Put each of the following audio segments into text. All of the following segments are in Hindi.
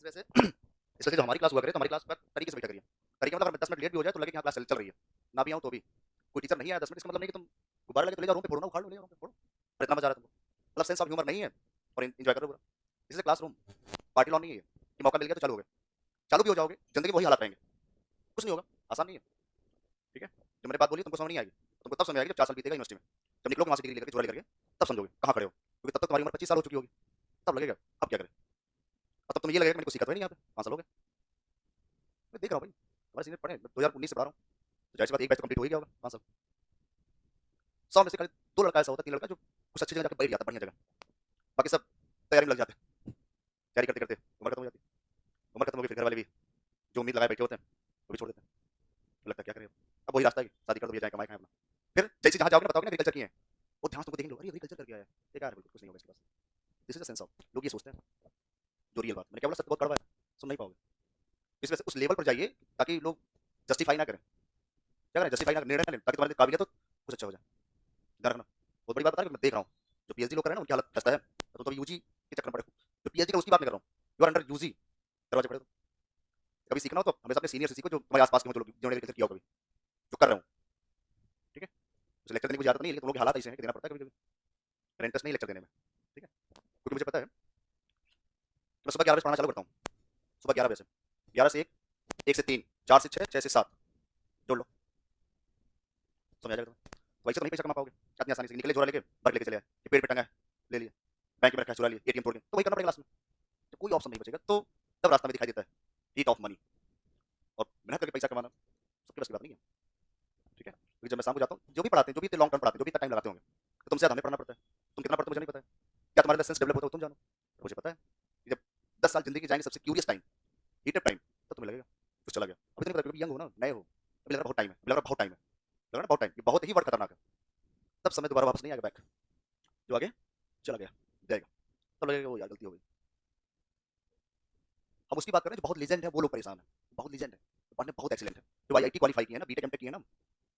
वजह से इस वजह से जो हमारी क्लास हुआ करे तो हमारी क्लास तरीके से बैठा करिए। तरीके मतलब 10 मिनट लेट भी हो जाए तो लगे कि हाँ क्लास चल रही है, ना भी आऊँ तो भी। कोई टीचर नहीं आया 10 मिनट, इसका मतलब नहीं कि तुम गुब्बारा लेके चले जाओ रूम पे फोड़ो ना, उखाड़ लो, ले जाओ रूम पे फोड़ो। और इतना मजा आ रहा है तुमको, मतलब सेंस ऑफ ह्यूमर नहीं है और एंजॉय करो पूरा। इसी से क्लासरूम पार्टी लॉन नहीं है ये, कि मौका मिल गया तो चालू हो गए, चालू भी हो जाओगे, जिंदगी में वही हालात रहेंगे, कुछ नहीं होगा, आसान नहीं है। ठीक है, जो मैंने बात बोली तुमको समझ नहीं आएगी, तुमको तब समझ आएगी जब 4 साल बीतेगा यूनिवर्सिटी में, जब निकलोगे वहाँ से डिग्री लेकर चुरा लेकर, तब समझोगे कहाँ खड़े हो, क्योंकि तब तक तुम्हारी उम्र 25 साल हो चुकी होगी, तब लगेगा अब क्या करें। और तब तुम्हें ये लगेगा कि मैंने कुछ सीखा तो नहीं यहाँ पे 5 साल हो गए। मैं देख रहा हूँ भाई हमारे सीनियर पढ़े, 2019 से पढ़ा रहा हूँ, तो जाहिर सी बात एक बैच तो कंप्लीट हो ही गया होगा 5 साल। 100 में से खाली 2 लड़का ऐसा होता है, 3 लड़का जो कुछ अच्छी जगह जाकर बैठ जाता है, बढ़िया जगह, बाकी सब तैयारी में लग जाते हैं। तैयारी करते करते उम्र खत्म हो जाती है, उम्र खत्म हो गई, फिर घर वाले भी जो उम्मीद लगाए बैठे होते हैं वो भी छोड़ देते हैं। तो लगता है क्या करें, अब वही रास्ता है कि शादी कर दो, ये जाए कमाए खाएं अपना। फिर जैसे जहाँ जाओगे ना, बताओगे ना एग्रीकल्चर की है, वो ध्यान से तुमको देखेंगे लोग, अरे एग्रीकल्चर कर गया है, बेकार है, बिल्कुल कुछ नहीं होगा इसके पास। This is the sense of, लोग ये सोचते हैं, जो रियल बात, मैंने क्या बोला, सत्य बहुत कड़वा है, सुन नहीं पाओगे। इस वजह से उस लेवल पर जाइए ताकि लोग जस्टिफाई ना करें, क्या करें, जस्टिफाई ना करें, निर्णय ना लें, ताकि तुम्हारी काबिलियत हो कुछ अच्छा हो जाए। ध्यान रखना, बहुत बड़ी बात बता रहा हूँ, मैं देख रहा हूँ जो पीएचडी लोग कर रहे हैं ना उनकी हालत खस्ता है, तो तुम यूजी के चक्कर में पड़े हो। जो पीएचडी का उसकी बात नहीं कर रहा हूँ, यू आर अंडर यूजी, दरवाजे पड़े हो। कभी सीखना हो तो हमेशा अपने सीनियर से सीखो, जो तुम्हारे आसपास के हो, जो लोग जिन्होंने एग्रीकल्चर किया हो कभी, जो कर रहे हो। ठीक है, उसे लेक्चर देने की आदत नहीं है, लेकिन तुम लोग के हालात ऐसे हैं कि देना पड़ता है कभी कभी, मेरा इंटरेस्ट नहीं लेक्चर देने में। ठीक है, क्योंकि मुझे पता है मैं सुबह 11 बजे पढ़ाना चालू करता हूँ, सुबह 11 बजे से, 11 से 1, 1 से 3, 4 से 6, 6 से 7, जोड़ लो, समझ आ जाएगा तुम्हें। तो वैसे तो नहीं पैसा कमा पाओगे इतनी आसानी से, निकले झोला लेके भर के लेके चले आए, ये पेड़ पे टंगा है ले लिया, बैंक में रखा है चुरा लिया, एटीएम तोड़ लिया, तो वही करना पड़ेगा लास्ट में। तो कोई ऑप्शन नहीं बचेगा, तो तब रास्ता में दिखाई देता है हीट ऑफ मनी, और मेहनत करके पैसा कमाना सबके बस की बात नहीं है। ठीक है, क्योंकि जब मैं शाम को जाता हूँ, जो भी पढ़ाते हैं, जो भी लॉन्ग टर्म पढ़ाते हैं, जो भी इतना टाइम लगाते होंगे, तो तुमसे ज़्यादा हमें पढ़ना पड़ता है। तुम कितना पढ़ते हो मुझे नहीं पता है, क्या तुम्हारे अंदर सेंस डेवलप होता है तुम जानो, तो मुझे पता है कि जब 10 साल जिंदगी के जाएंगे सबसे क्यूरियस टाइम, हीटेड टाइम, तो तुम्हें लगेगा कुछ चला गया। अभी तो नहीं पता, क्योंकि यंग हो ना, नए हो, अभी लग रहा बहुत टाइम है, अभी लग रहा बहुत टाइम है, लग रहा ना बहुत टाइम, ये बहुत ही वर्ड खतरनाक है। तब समय दोबारा वापस नहीं आएगा बैक, जो आगे चला गया जाएगा, तब लगेगा वो यार गलती हो गई। हम उसकी बात कर रहे हैं जो बहुत लीजेंड है, वो लोग परेशान है, बहुत लीजेंड है, पढ़ने में बहुत एक्सीलेंट है, जो आईआईटी क्वालीफाई किए हैं ना, बीटेक एमटेक किए हैं ना,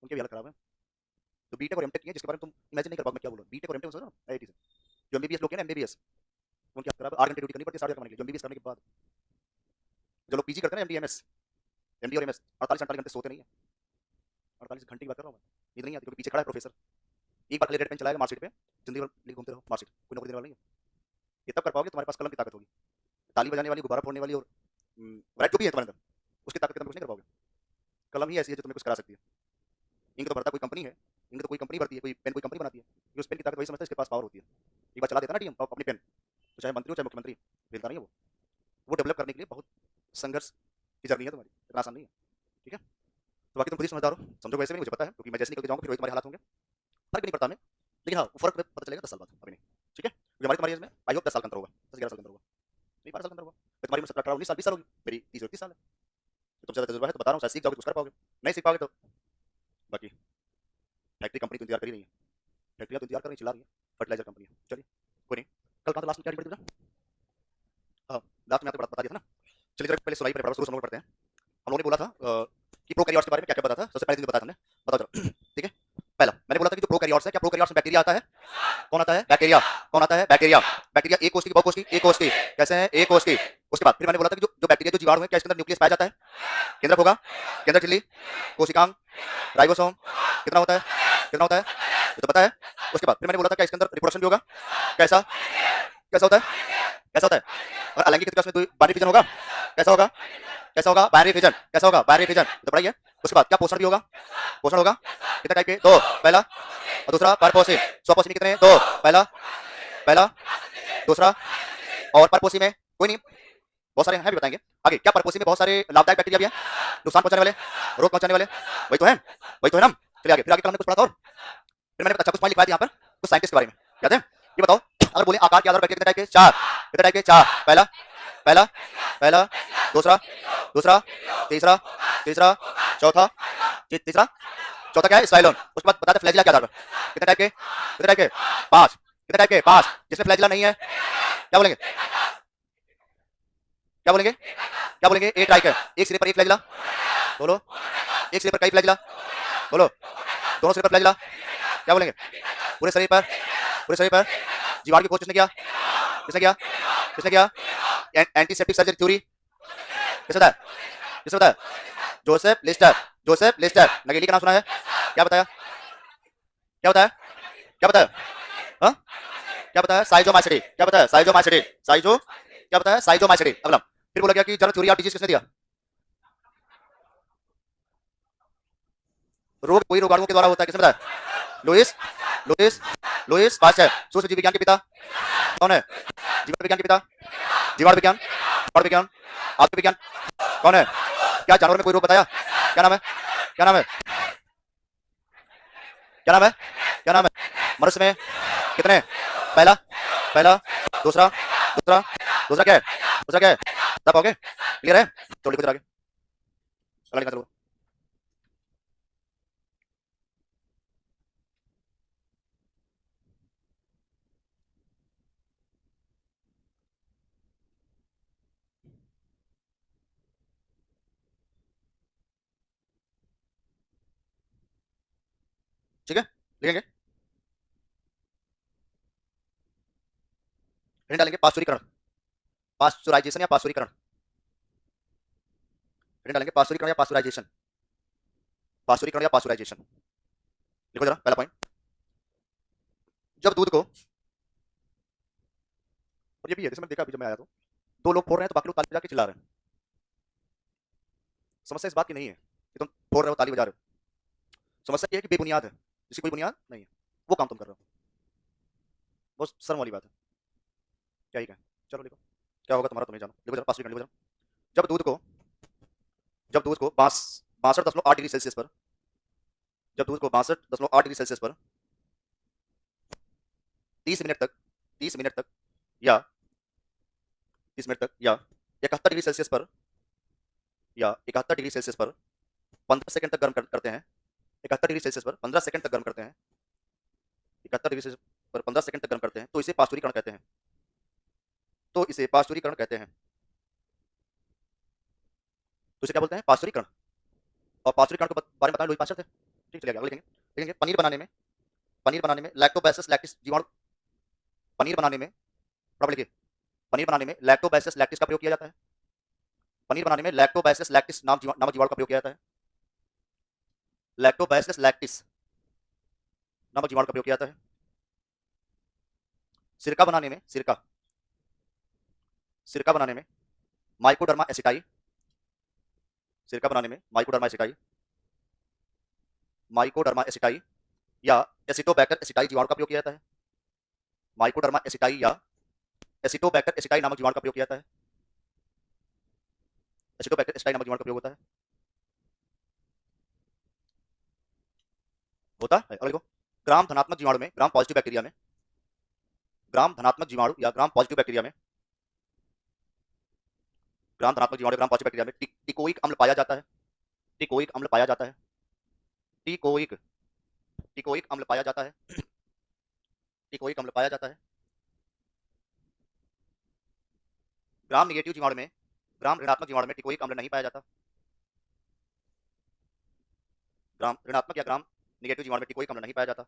उनके भी हालत खराब है। जो बीटेक और एमटेक किए हैं, जिसके बारे में तुम इमेजिन नहीं कर पाओगे मैं क्या बोल रहा हूँ, बीटेक और एमटेक समझो ना आईआईटी से, जो एमबीबीएस लोग हैं ना, एमबीबीएस, उनकी हालत खराब है, 8 घंटे ड्यूटी करनी पड़ती है, 60 कमाने के लिए, जो एमबीबीएस करने के बाद। जो लोग पीजी करते हैं ना, एमडी एमएस, एमडी और एमएस, 48 घंटे सोते नहीं है, 48 घंटे की बात कर रहा हूँ मैं, नींद नहीं आती, क्योंकि पीछे खड़ा है प्रोफेसर, एक बार खाली रेड पेन चलाएगा मार्कशीट पे, जिंदगी भर लिख घूमते रहो मार्कशीट, कोई नौकरी देने वाला नहीं है। ये तब कर पाओगे तुम्हारे पास कलम की ताकत होगी, ताली बजाने वाली, गुब्बारा फोड़ने वाली और वैरायटी जो भी है तुम्हारे अंदर, उसकी ताकत के तुम कुछ नहीं कर पाओगे। कलम ही ऐसी है जो तुम्हें कुछ करा सकती है। इंक तो भरता कोई कंपनी है, इंक तो कोई कंपनी भरती है, कोई पेन कोई कंपनी बनाती है, कि उस पेन की ताकत वही समझता है इसके पास पावर होती है। एक बार चला देता ना टीएम अपनी पेन, तो चाहे मंत्री हो चाहे मुख्यमंत्री, हिलता नहीं है वो डेवलप करने के लिए बहुत संघर्ष की जर्नी है तुम्हारी, इतना आसान नहीं है। ठीक है, तो बाकी तुम खुद ही समझदार हो, समझो वैसे भी मुझे पता है, क्योंकि मैं जैसे निकल के जाऊंगा फिर वही तुम्हारे हालात होंगे, फर्क नहीं पड़ता हमें, लेकिन हाँ फर्क पता चलेगा 10 साल बाद, अभी नहीं। ठीक है, क्योंकि हमारी तुम्हारी एज में आई होप 10 साल का अंतर होगा, 10-11 साल का अंतर होगा, नहीं 12 साल का अंतर होगा। मैं तुम्हारी उम्र 17-18-19 साल 20 साल होगी, मेरी 30-31 साल है, तो तुमसे ज़्यादा तजुर्बा है, तो बता रहा हूँ शायद सीख जाओगे, कुछ कर पाओगे, नहीं सीख पाओगे तो बाकी फैक्ट्री कंपनी तो इंतजार कर ही रही है, फैक्ट्रियाँ तो इंतजार कर रही चिल्ला रही है, फर्टिलाइजर कंपनी है। चलिए कोई नहीं, कल कहाँ तो लास्ट में क्या डिबेट था, हाँ लास्ट में आपको बता दिया था ना। चलिए जरा पहले सुनाई पहले शुरू शुरू करते हैं। हम लोगों ने बोला था कि प्रोकैरियोट्स के बारे में क्या क्या बताया था, सबसे पहले दिन बताया हमने, बताओ जरा। ठीक है, पहला मैंने बोला था कि जो प्रोकैरियोट्स है, क्या प्रोकैरियोट्स में बैक्टीरिया आता है, कौन आता है, बैक्टीरिया, कौन आता है, बैक्टीरिया, बैक्टीरिया एक कोशिकी, बहुकोशिकी, एक कोशिकी, कैसे हैं, एक कोशिकी। उसके बाद फिर मैंने बोला था कि जो जो बैक्टीरिया, जो जीवाणु है, क्या इसके अंदर न्यूक्लियस पाया जाता है, केंद्रक होगा, केंद्रक झिल्ली, कोशिकांग, राइबोसोम, कितना होता है, कितना होता है, ये तो पता है। उसके बाद फिर मैंने बोला था क्या इसके अंदर रिप्रोडक्शन भी होगा, कैसा, कैसा होता है, कैसा होता है, और अलैंगिक तरीके से बाइनरी फिजन होगा, कैसा होगा, कैसा होगा, बाइनरी फिजन, कैसा होगा, बाइनरी फिजन, तो पढ़ाइए। उसके बाद क्या पोषण भी होगा, पोषण होगा, कितने टाइप के, दो, पहला और दूसरा परपोषी, स्वपोषी कितने, दो, पहला, पहला, दूसरा, और परपोषी में कोई नहीं, बहुत सारे हैं भी बताएंगे आगे। क्या परपोषी में बहुत सारे लाभदायक बैक्टीरिया भी हैं, नुकसान पहुंचाने वाले, रोग पहुंचाने वाले, वही तो है, वही तो है ना। चलिए आगे, फिर आगे कल हमने कुछ पढ़ा था, और फिर मैंने अच्छा कुछ पॉइंट लिखवाया था यहाँ पर कुछ साइंटिस्ट के बारे में, याद है, ये बताओ अगर बोले आकार के आधार पर कितने टाइप के, चार, कितने टाइप के, चार, पहला, पहला, पहला, दूसरा, दूसरा, तीसरा, तीसरा, चौथा, तीसरा, चौथा क्या है, स्टाइलोन। उसके बाद बताते फ्लैजिला के आधार पर कितने टाइप के, कितने टाइप के, पांच, कितने टाइप के, पांच, जिसमें फ्लैजिला नहीं है क्या बोलेंगे, क्या बोलेंगे, क्या बोलेंगे, एक टाइप है, एक सिरे पर एक फ्लैजिला, बोलो, एक सिरे पर कई फ्लैजिला, बोलो, दोनों सिरे पर फ्लैजिला, क्या बोलेंगे, पूरे शरीर पर, पूरे शरीर पर। जीवाणु की खोज किसने किया, किसने किया, किसने किया, एंटीसेप्टिक सर्जरी थ्योरी किसे बताया? किसे बताया? Joseph Lister. Joseph Lister. Nageli का नाम सुना है? क्या बताया? क्या बताया? क्या बताया? हाँ? क्या बताया? साइजो माइसिटी। क्या बताया? साइजो माइसिटी। साइजो क्या बताया? साइजो माइसिटी। अगला फिर बोला गया कि जरा थ्योरी ऑफ डिजीज किसने दिया? रोग कोई रोगाणुओं के द्वारा होता है, किसने बताया? Louis Louis Louis Pasteur. सूक्ष्म जीव विज्ञान के पिता कौन है? जीवन विज्ञान के पिता? जीवाणु विज्ञान, जीवाणु विज्ञान, आत्म विज्ञान कौन है? क्या जानवर में कोई रोग बताया? क्या नाम है? क्या नाम है? क्या नाम है? क्या नाम है? मनुष्य में कितने? पहला, पहला, दूसरा, दूसरा, दूसरा क्या है? दूसरा क्या है? तब हो गए? क्लियर है? छोड़ लिखो जरा आगे। अगला लिखना चलो। ठीक है, लिखेंगे। हिंट डालेंगे पास्चुरीकरण, पास्चुराइजेशन या पास्चुरीकरण। हिंट डालेंगे पास्चुरीकरण या पास्चुराइजेशन, पास्चुरीकरण या पास्चुराइजेशन। लिखो जरा पहला पॉइंट। जब दूध को, और ये भी है जैसे मैंने देखा अभी जब मैं आया तो दो लोग फोड़ रहे हैं तो बाकी लोग ताली बजा के चिल्ला रहे हैं। समस्या इस बात की नहीं है कि तुम फोड़ रहे हो ताली बजा रहे हो, समस्या ये है कि बेबुनियाद है, जिसकी कोई बुनियाद नहीं है, वो काम तुम कर रहे हो। बहुत शर्म वाली बात है। क्या ही कहें? चलो लिखो, क्या होगा तुम्हारा तुम्हें जानो। लिखो जरा पास्चुरीकरण, लिखो जरा। जब दूध को 62.8 डिग्री सेल्सियस पर, जब दूध को 62.8 डिग्री सेल्सियस पर 30 मिनट तक, 30 मिनट तक या 30 मिनट तक या 71 डिग्री सेल्सियस पर, या 71 डिग्री सेल्सियस पर 15 सेकंड तक गर्म करते हैं, 71 डिग्री सेल्सियस पर 15 सेकंड तक गर्म करते हैं, 71 डिग्री सेल्सियस पर 15 सेकंड तक गर्म करते हैं, तो इसे पास्चुरीकरण कहते हैं। तो इसे पास्चुरीकरण कहते हैं। तो इसे क्या बोलते हैं? पास्चुरीकरण। और पास्चुरीकरण के बारे में बताना, लोई पास्चर थे। ठीक, चलिए आगे लिखेंगे। लिखेंगे पनीर बनाने में, पनीर बनाने में लैक्टोबैसिलस लैक्टिस जीवाणु, पनीर बनाने में, बराबर लिखिए, पनीर बनाने में लैक्टोबैसिलस लैक्टिस का प्रयोग किया जाता है। पनीर बनाने में लैक्टोबैसिलस लैक्टिस नामक जीवाणु का प्रयोग किया जाता है। लैक्टोबैसिलस लैक्टिस नामक जीवाणु का प्रयोग किया जाता है। सिरका बनाने में, सिरका बनाने में माइकोडर्मा एसिटाई, सिरका बनाने में माइकोडर्मा एसिटाई, माइकोडर्मा एसिटाई या एसिटोबैक्टर एसिटाई जीवाणु का प्रयोग किया जाता है। माइकोडर्मा एसिटाई या एसिटोबैक्टर एसिटाई नामक जीवाणु का प्रयोग किया जाता है। एसिटोबैक्टर एसिटाई नामक जीवाणु का प्रयोग होता है। और देखो, ग्राम धनात्मक जीवाणु में, ग्राम पॉजिटिव बैक्टीरिया में, ग्राम धनात्मक जीवाणु या ग्राम पॉजिटिव बैक्टीरिया में, ग्राम धनात्मक जीवाणु ग्राम पॉजिटिव बैक्टीरिया में टिकोइक अम्ल पाया जाता है। टिकोइक अम्ल पाया जाता है। टिकोइक, टिकोइक अम्ल पाया जाता है। टिकोइक अम्ल पाया जाता है। ग्राम निगेटिव जीवाणु में, ग्राम ऋणात्मक जीवाणु में टिकोइक अम्ल नहीं पाया जाता। ग्राम ऋणात्मक या ग्राम निगेटिव जीवाणु में टिकोइक अम्ल नहीं पाया जाता।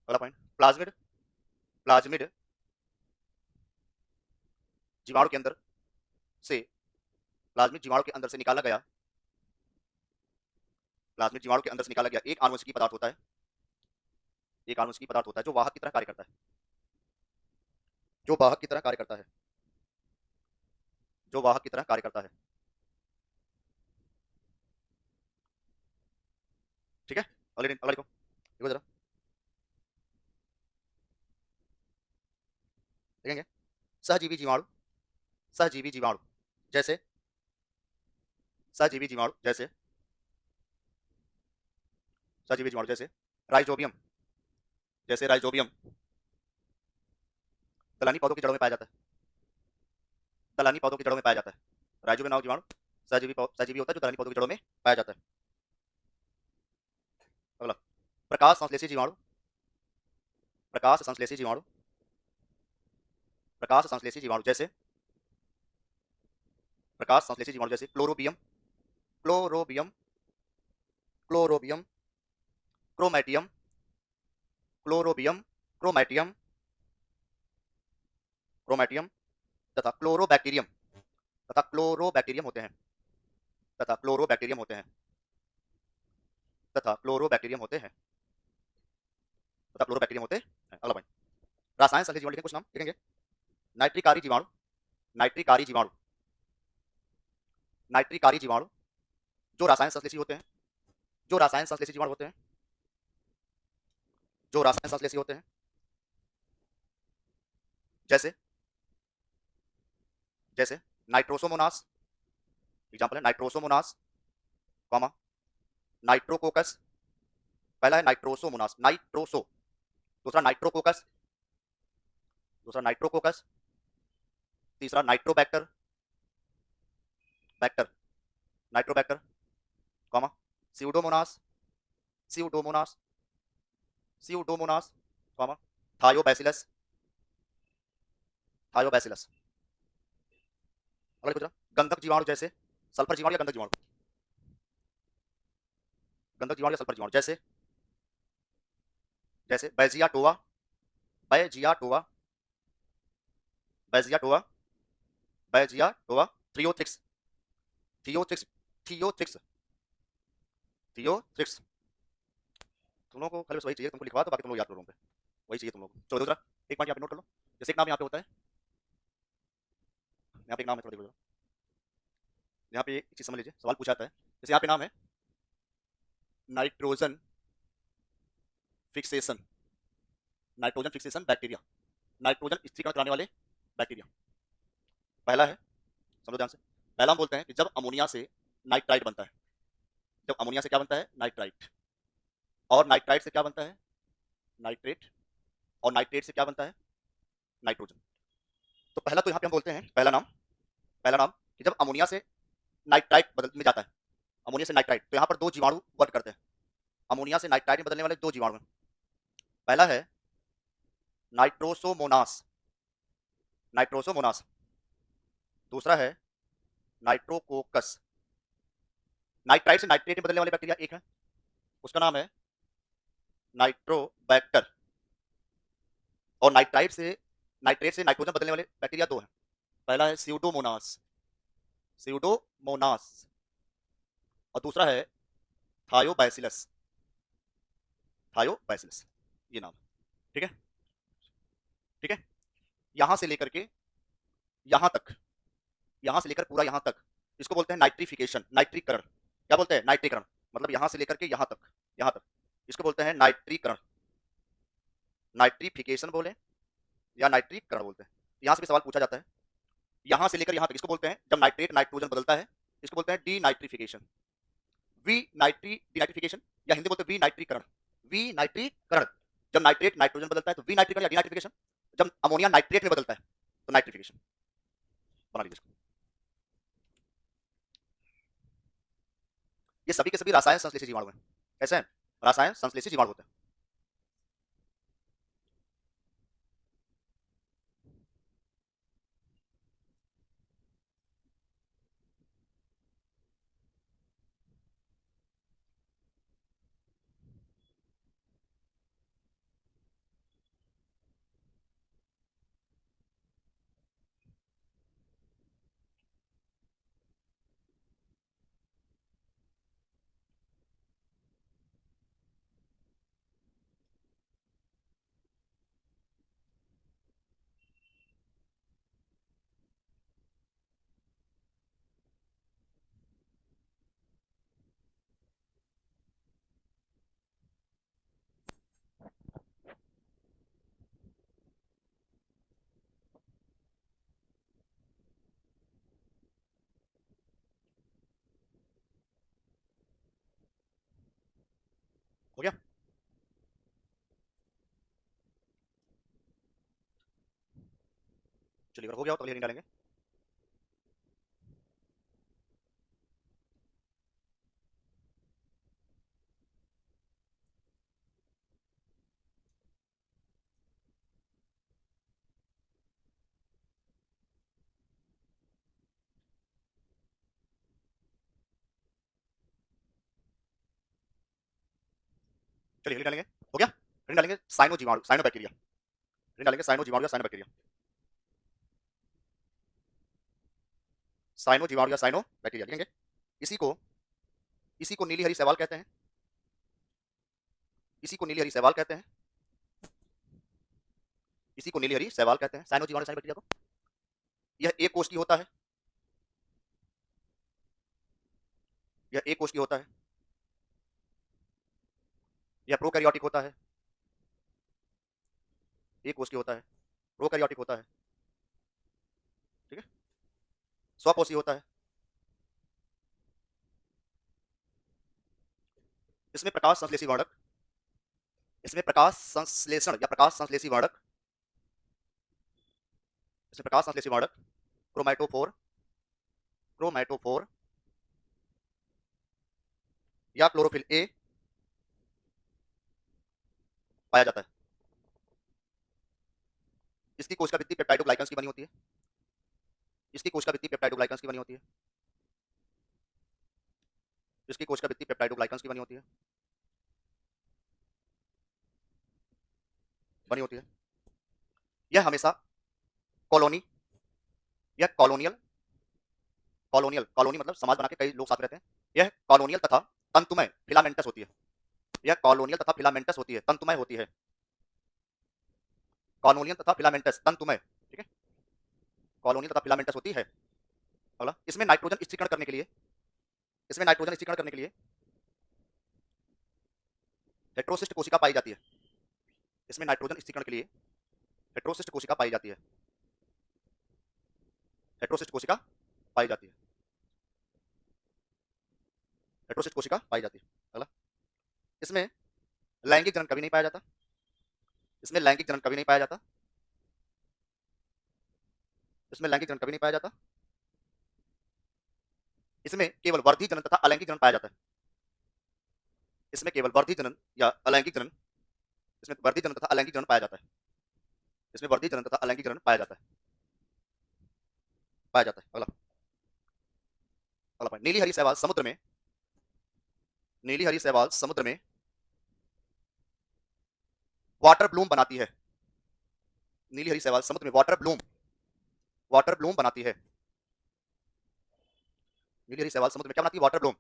अगला पॉइंट, प्लाज्मिड, प्लाज्मिड जीवाणु के अंदर से, प्लाज्मिड जीवाणु के अंदर से निकाला गया, प्लाज्मिड जीवाणु के अंदर से निकाला गया एक आनुवंशिकी पदार्थ होता है, एक आनुवंशिकी पदार्थ होता है जो वाहक की तरह कार्य करता है, जो वाहक की तरह कार्य करता है, जो वाहक की तरह कार्य करता है। ठीक है, अगले अगला लिखो, लिखो जरा, लिखेंगे सहजीवी जीवाणु, सहजीवी जीवाणु जैसे, सहजीवी जीवाणु जैसे, सहजीवी जीवाणु जैसे राइजोबियम, जैसे राइजोबियम दलहनी पौधों की जड़ों में पाया जाता है, दलहनी पौधों की जड़ों में पाया जाता है। राइजोबियम नामक जीवाणु सहजीवी होता है जो दलहनी पौधों की जड़ों में पाया जाता है। अगला, प्रकाश संश्लेषी जीवाणु, प्रकाश संश्लेषी जीवाणु, प्रकाश संश्लेषी जीवाणु जैसे, प्रकाश संश्लेषी जीवाणु जैसे क्लोरोबियम, क्लोरोबियम, क्लोरोबियम, क्रोमैटियम, क्लोरोबियम, क्रोमैटियम, क्रोमेटियम तथा क्लोरोबैक्टीरियम तथा क्लोरोबैक्टीरियम होते हैं तथा क्लोरोबैक्टीरियम होते हैं तथा क्लोरोबैक्टीरियम होते हैं तथा क्लोरोबैक्टीरियम होते हैं। अगला पॉइंट, रसायन संश्लेषी जीवाणु लिखेंगे, कुछ नाम लिखेंगे। नाइट्रिकारी जीवाणु, नाइट्रिकारी जीवाणु, नाइट्रिकारी जीवाणु जो रसायन संश्लेषी होते हैं, जो रसायन संश्लेषी जीवाणु होते हैं, जो रसायन संश्लेषी होते हैं, जैसे जैसे नाइट्रोसोमोनास, एग्जांपल है नाइट्रोसोमोनास, कॉमा नाइट्रोकोकस, पहला है नाइट्रोसोमोनास, नाइट्रोसो, दूसरा नाइट्रोकोकस, दूसरा नाइट्रोकोकस, तीसरा Nitrobacter, bacter, Nitrobacter, comma Pseudomonas, Pseudomonas, Pseudomonas, comma Thiobacillus, Thiobacillus. अगला पूछा, गंधक जीवाणु जैसे सल्फर जीवाणु या गंधक जीवाणु, गंधक जीवाणु या सल्फर जीवाणु जैसे जैसे बैजिया टोवा, बैजिया टोवा, बैजिया टोवा, बैजिया टोवा, थ्रियोथ्रिक्स, थियोथ्रिक्स, थियोथ्रिक्स, थियोथ्रिक्स। तुम लोगों को खाली बस वही चाहिए, तुमको लिखवा तो बाकी तुम लोग याद करो पे, वही चाहिए तुम लोग को। चलो दूसरा एक पॉइंट यहाँ पे नोट कर लो, जैसे एक नाम यहाँ पे होता है, यहाँ पे एक नाम है, थोड़ा देखो, यहाँ पे एक चीज समझ लीजिए, सवाल पूछा जाता है, जैसे यहाँ पे नाम है nitrogen fixation, nitrogen fixation bacteria, nitrogen स्थिरीकरण कराने वाले बैक्टीरिया। पहला है, समझो ध्यान से, पहला हम बोलते हैं कि जब अमोनिया से नाइट्राइट बनता है, जब अमोनिया से क्या बनता है, नाइट्राइट, और नाइट्राइट से क्या बनता है, नाइट्रेट, और नाइट्रेट से क्या बनता है, नाइट्रोजन। तो पहला तो यहाँ पे हम बोलते हैं, पहला नाम, पहला नाम कि जब अमोनिया से नाइट्राइट बदल में जाता है, अमोनिया से नाइट्राइट, तो यहाँ पर दो जीवाणु वर्क करते हैं, अमोनिया से नाइट्राइट में बदलने वाले दो जीवाणु हैं। पहला है नाइट्रोसोमोनास, नाइट्रोसोमोनास, दूसरा है नाइट्रोकोकस। नाइट्राइट से नाइट्रेट में बदलने वाले बैक्टीरिया एक है, उसका नाम है नाइट्रोबैक्टर, और नाइट्रेट से नाइट्रोजन बदलने वाले बैक्टीरिया दो हैं, पहला है स्यूडोमोनास, स्यूडोमोनास, और दूसरा है थायोबैसिलस, थायोबैसिलस, ये नाम, ठीक है, ठीक है। यहां से लेकर के यहां तक, यहां से लेकर पूरा यहां तक, इसको बोलते हैं नाइट्रिफिकेशन, नाइट्रीकरण। क्या बोलते हैं, नाइट्रीकरण, मतलब यहां से लेकर के यहां तक, यहां तक, इसको बोलते हैं नाइट्रीकरण, नाइट्रिफिकेशन बोले या नाइट्रीकरण बोलते हैं। यहां से भी सवाल पूछा जाता है, यहां से लेकर यहां तक, इसको बोलते हैं जब नाइट्रेट नाइट्रोजन बदलता है, इसको बोलते हैं डी नाइट्रिफिकेशन, वी डी नाइट्रिफिकेशन, या हिंदी बोलते हैं वी नाइट्रीकरण, वी नाइट्रीकरण। जब नाइट्रेट नाइट्रोजन बदलता है तो वी नाइट्रीकरण या डी नाइट्रिफिकेशन, जब अमोनिया नाइट्रेट में बदलता है तो नाइट्रिफिकेशन। बना लीजिए इसको। ये सभी के सभी रसायन संश्लेषी जीवाणु हैं, कैसे हैं, रसायन संश्लेषी जीवाणु होते हैं। हो गया, चलिए अगर हो गया हो तो अगली हेडिंग डालेंगे। चलिए हेडिंग डालेंगे, हो गया, हेडिंग डालेंगे साइनो जीवाणु, साइनो बैक्टीरिया, हेडिंग डालेंगे साइनो जीवाणु या साइनो बैक्टीरिया। साइनो जीवाणु या साइनो बैक्टीरिया लिखेंगे। इसी को नीली हरी शैवाल कहते हैं। इसी को नीली हरी शैवाल कहते हैं। इसी को नीली हरी शैवाल कहते हैं, साइनो जीवाणु साइनो बैक्टीरिया को। यह एक कोशिकीय होता है। यह एक कोशिकीय होता है। यह प्रोकैरियोटिक होता है। एक कोशिकीय होता है, प्रोकैरियोटिक होता है, ठीक है। स्वकोषीय होता है। इसमें प्रकाश संश्लेषी वर्णक, इसमें प्रकाश संश्लेषण या प्रकाश संश्लेषी वर्णक, इसमें प्रकाश संश्लेषी वर्णक क्रोमैटोफोर, क्रोमैटोफोर या क्लोरोफिल ए पाया जाता है। इसकी कोशिका भित्ति पेप्टाइडोग्लाइकन्स की बनी होती है। इसकी कोशिका भित्ति पेप्टाइडोग्लाइकन्स की बनी होती है। इसकी कोशिका भित्ति पेप्टाइडोग्लाइकन्स की बनी होती है। बनी होती है। यह हमेशा कॉलोनी या कॉलोनियल, कॉलोनियल कॉलोनी मतलब समाज बना के कई लोग साथ रहते हैं। यह कॉलोनियल तथा तंतुमय फिलामेंटस होती है। यह कॉलोनियल तथा फिलामेंटस होती है, तंतुमय होती है। कॉलोनियल तथा फिलामेंटस तंतुमय, ठीक है। कॉलोनियल तथा फिलामेंटस होती है। अगला, इसमें नाइट्रोजन स्थिरीकरण करने के लिए, इसमें नाइट्रोजन स्थिरीकरण करने के लिए हेटेरोसिस्ट कोशिका पाई जाती है। इसमें नाइट्रोजन स्थिरीकरण के लिए हेटेरोसिस्ट कोशिका पाई जाती है। हेटेरोसिस्ट कोशिका पाई जाती है। हेटेरोसिस्ट कोशिका पाई जाती है। अगला, इसमें लैंगिक जनन कभी नहीं पाया जाता। इसमें लैंगिक जनन कभी नहीं पाया जाता। इसमें लैंगिक जनन कभी नहीं पाया जाता। इसमें केवल वर्धी जनन तथा अलैंगिक जनन पाया जाता है। इसमें केवल वर्धी जनन या अलैंगिक जनन, इसमें वर्धी जनन तथा अलैंगिक जनन पाया जाता है। इसमें वर्धी जनन तथा अलैंगिक जनन पाया जाता है, पाया जाता है। अगला, अगला पॉइंट, नीली हरी शैवाल समुद्र में, नीली हरी शैवाल समुद्र में वाटर ब्लूम बनाती है। नीली हरी शैवाल समुद्र में वाटर ब्लूम, वाटर ब्लूम बनाती है। नीली हरी शैवाल समुद्र में क्या बनाती है? वाटर ब्लूम,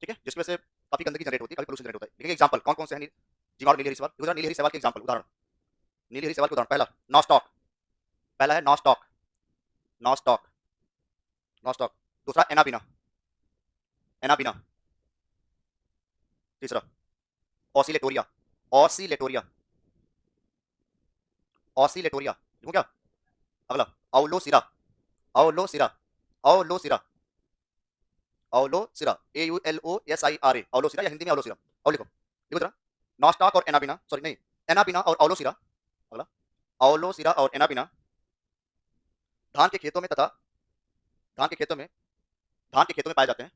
ठीक है, जिसमें से काफी गंदगी जनरेट होती है, काफी पोल्यूशन जनरेट होता है। लेकिन एग्जांपल कौन कौन से हैं जीवाणु नीली हरी शैवाल? गुजरात नीली हरी शैवाल के एग्जांपल, उदाहरण, नीली हरी शैवाल के उदाहरण, पहला नॉस्टॉक, पहला है नॉस्टॉक, नॉस्टॉक, नॉस्टॉक। दूसरा एनाबिना, एनाबिना। तीसरा ऑसिलेटोरिया, ऑसिलेटोरिया, ऑसिलेटोरिया, देखो क्या? अगला औलोसिरा, औलोसिरा, औलोसिरा, औलोसिरा, AULOSIRA, औलोसिरा या हिंदी में औलोसिरा। और लिखो, लिखो जरा, नॉस्टॉक और एनाबिना, सॉरी नहीं, एनाबिना और औलोसिरा। अगला, औलोसिरा और एनाबिना धान के खेतों में तथा धान के खेतों में, धान के खेतों में पाए जाते हैं।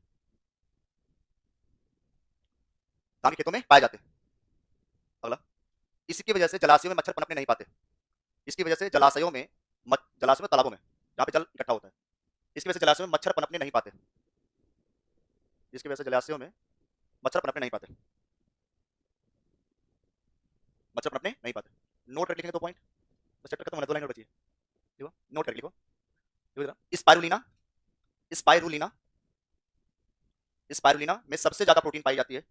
धान के खेतों में पाए जाते हैं। अगला, इसकी वजह से जलाशयों में मच्छर पनपने नहीं पाते। इसकी वजह से जलाशयों में, जलाशयों में, तालाबों में, जहां पे जल इकट्ठा होता है, इसकी वजह से जलाशयों में मच्छर पनपने नहीं पाते। इसकी वजह से जलाशयों में मच्छर पनपने नहीं पाते, मच्छर पनपने नहीं पाते। नोट करके लिखेंगे 2 पॉइंट, बस चैप्टर खत्म होने 2 लाइन और बची है। देखो, नोट करके लिखो, देखो जरा, स्पाइरुलिना, स्पाइरुलिना, स्पाइरुलिना में सबसे ज्यादा प्रोटीन पाई जाती है।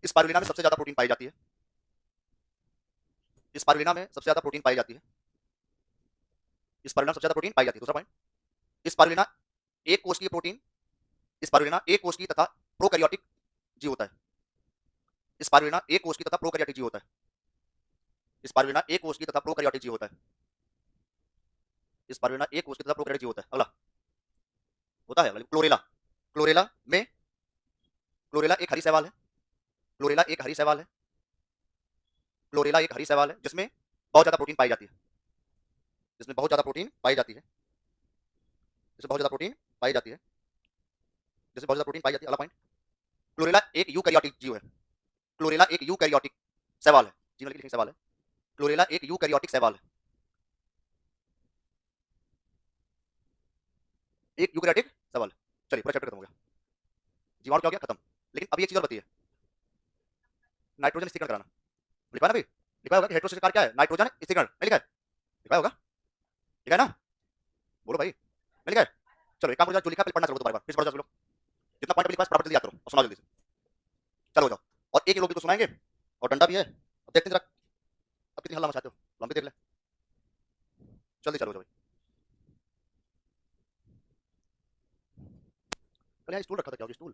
स्पाइरुलिना में सबसे ज्यादा प्रोटीन पाई जाती है। स्पाइरुलिना में सबसे ज्यादा प्रोटीन पाई जाती है। स्पाइरुलिना सबसे ज्यादा प्रोटीन पाई जाती है। दूसरा पॉइंट, स्पाइरुलिना एक कोशिकीय प्रोटीन, स्पाइरुलिना एक कोशिकीय तथा प्रोकैरियोटिक जीव होता है। स्पाइरुलिना एक कोशिकीय तथा प्रोकैरियोटिक जीव होता है। स्पाइरुलिना एक कोशिकीय तथा प्रोकैरियोटिक जीव होता है। स्पाइरुलिना एक कोशिकीय तथा प्रोकैरियोटिक जीव होता है। अगला होता है क्लोरेला, क्लोरेला में, क्लोरेला एक हरी शैवाल है। क्लोरेला एक हरी शैवाल है। क्लोरेला एक हरी शैवाल है जिसमें बहुत ज्यादा प्रोटीन पाई जाती है, जिसमें बहुत ज्यादा प्रोटीन पाई जाती है, जिसमें बहुत ज्यादा प्रोटीन पाई जाती है, जिसमें बहुत ज्यादा प्रोटीन पाई जाती है। अगला पॉइंट, क्लोरेला एक यूकैरियोटिक जीव है। क्लोरेला एक यूकैरियोटिक शैवाल है, जीव लिखने सवाल है। क्लोरेला एक यूकैरियोटिक शैवाल है, एक यूकैरियोटिक शैवाल। चलिए पूरा चैप्टर खत्म हो गया, जीवाणु क्या हो गया? खत्म। लेकिन अब एक चीज और बताइए, नाइट्रोजन स्थिरीकरण कराना लिखा है ना भाई? लिखा होगा कि हेटेरोसिस कार्य क्या है? नाइट्रोजन स्थिरीकरण, नहीं लिखा है? लिखा होगा, लिखा है ना? बोलो भाई, नहीं लिखा है? चलो एक काम करो, जो लिखा है पहले पढ़ना चलो दोबारा फिर से पढ़ो चलो, जितना पॉइंट लिखा है फटाफट जल्दी याद करो और सुनाओ जल्दी से। चलो हो जाओ। और एक लोग भी तो सुनाएंगे और डंडा भी है, अब देखते हैं जरा अब कितनी हल्ला मचाते हो, लंबी देख ले, जल्दी चलो हो जाओ भाई। कल यहाँ स्टूल रखा था, क्या हो गया स्टूल?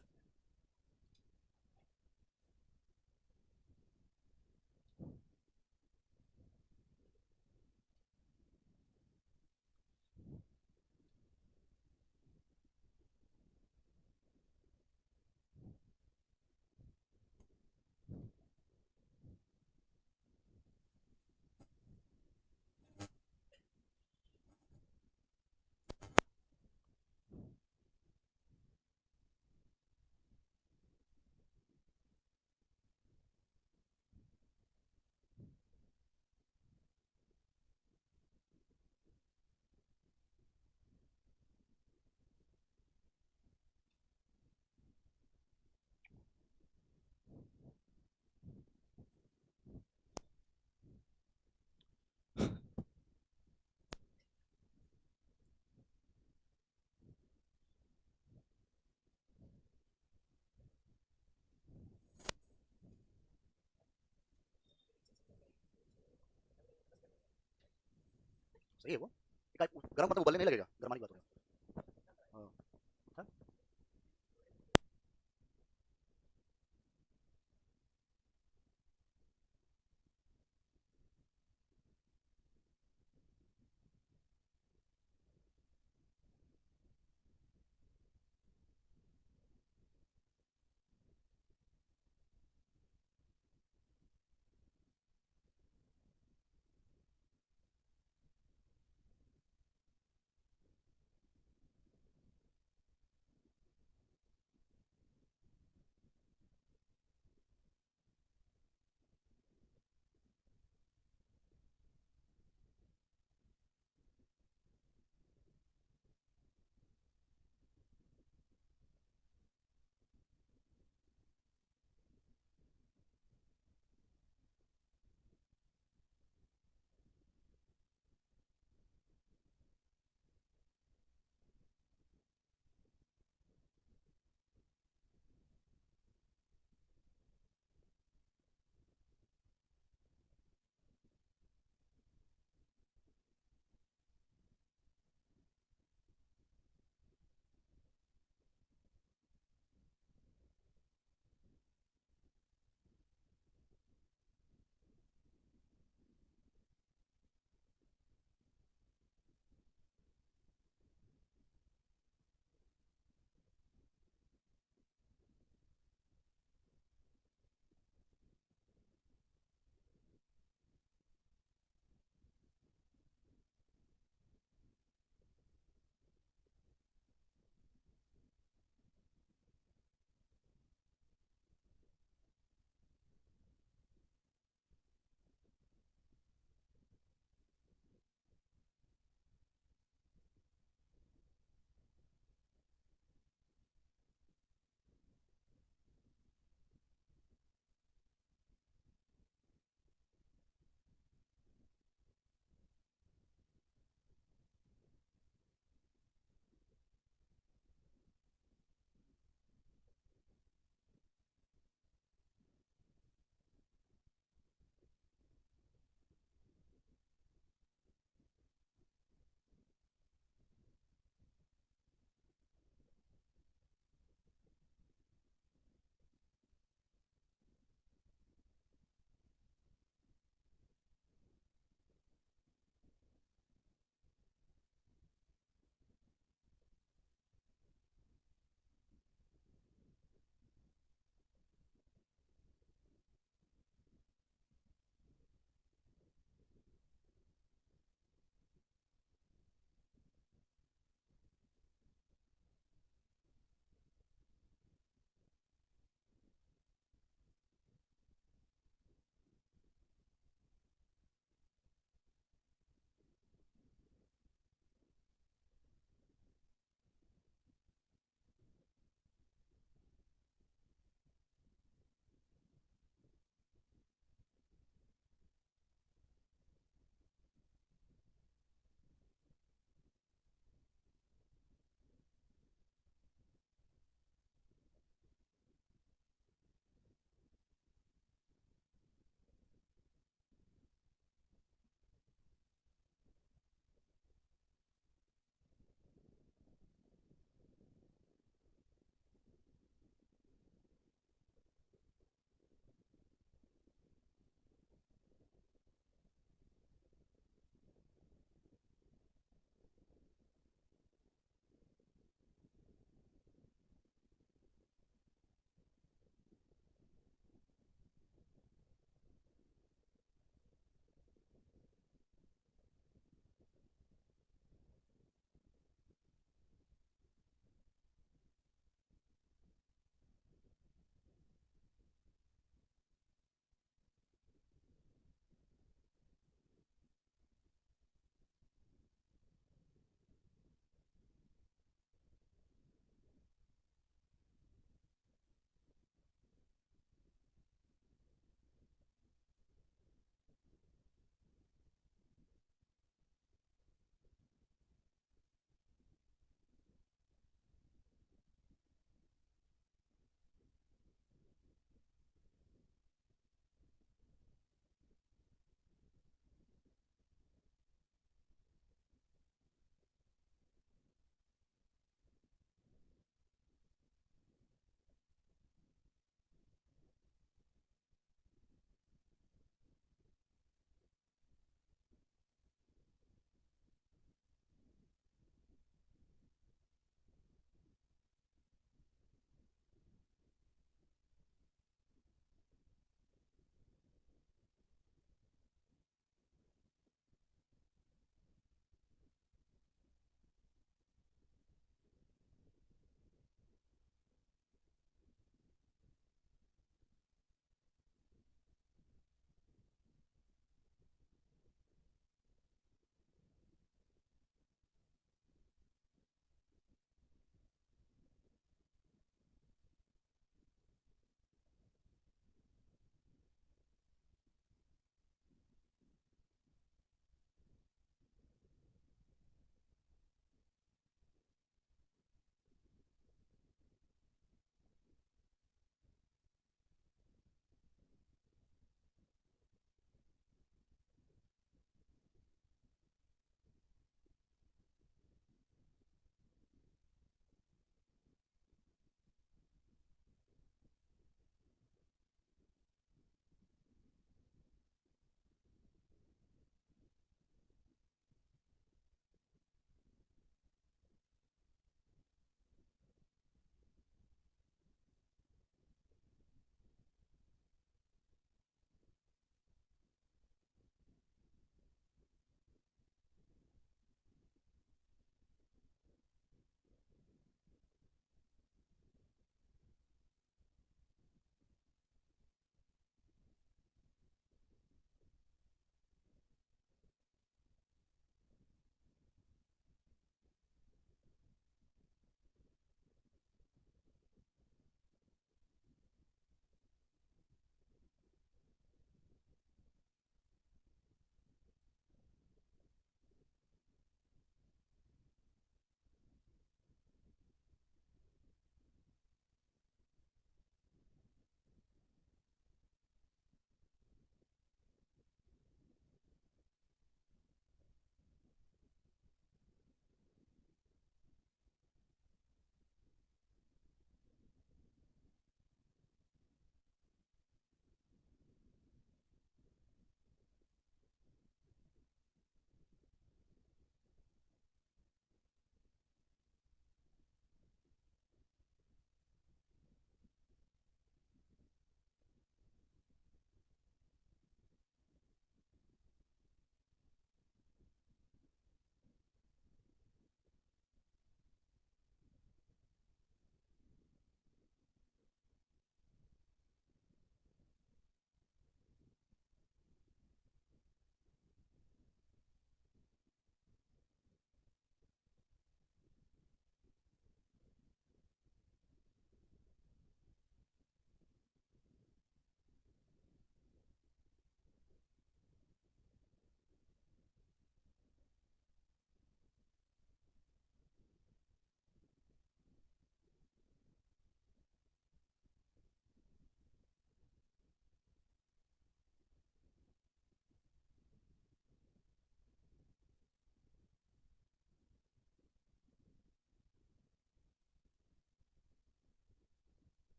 सही है वो, गर्म मतलब उबलने नहीं लगेगा, गर्मानी की बात हो रही है। हाँ, हाँ।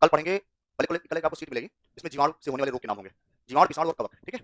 कल पढ़ेंगे, कल एक आपको सीट मिलेगी जिसमें जीवाणु से होने वाले रोग के नाम होंगे, जीवाणु, विषाणु और कवक, ठीक है।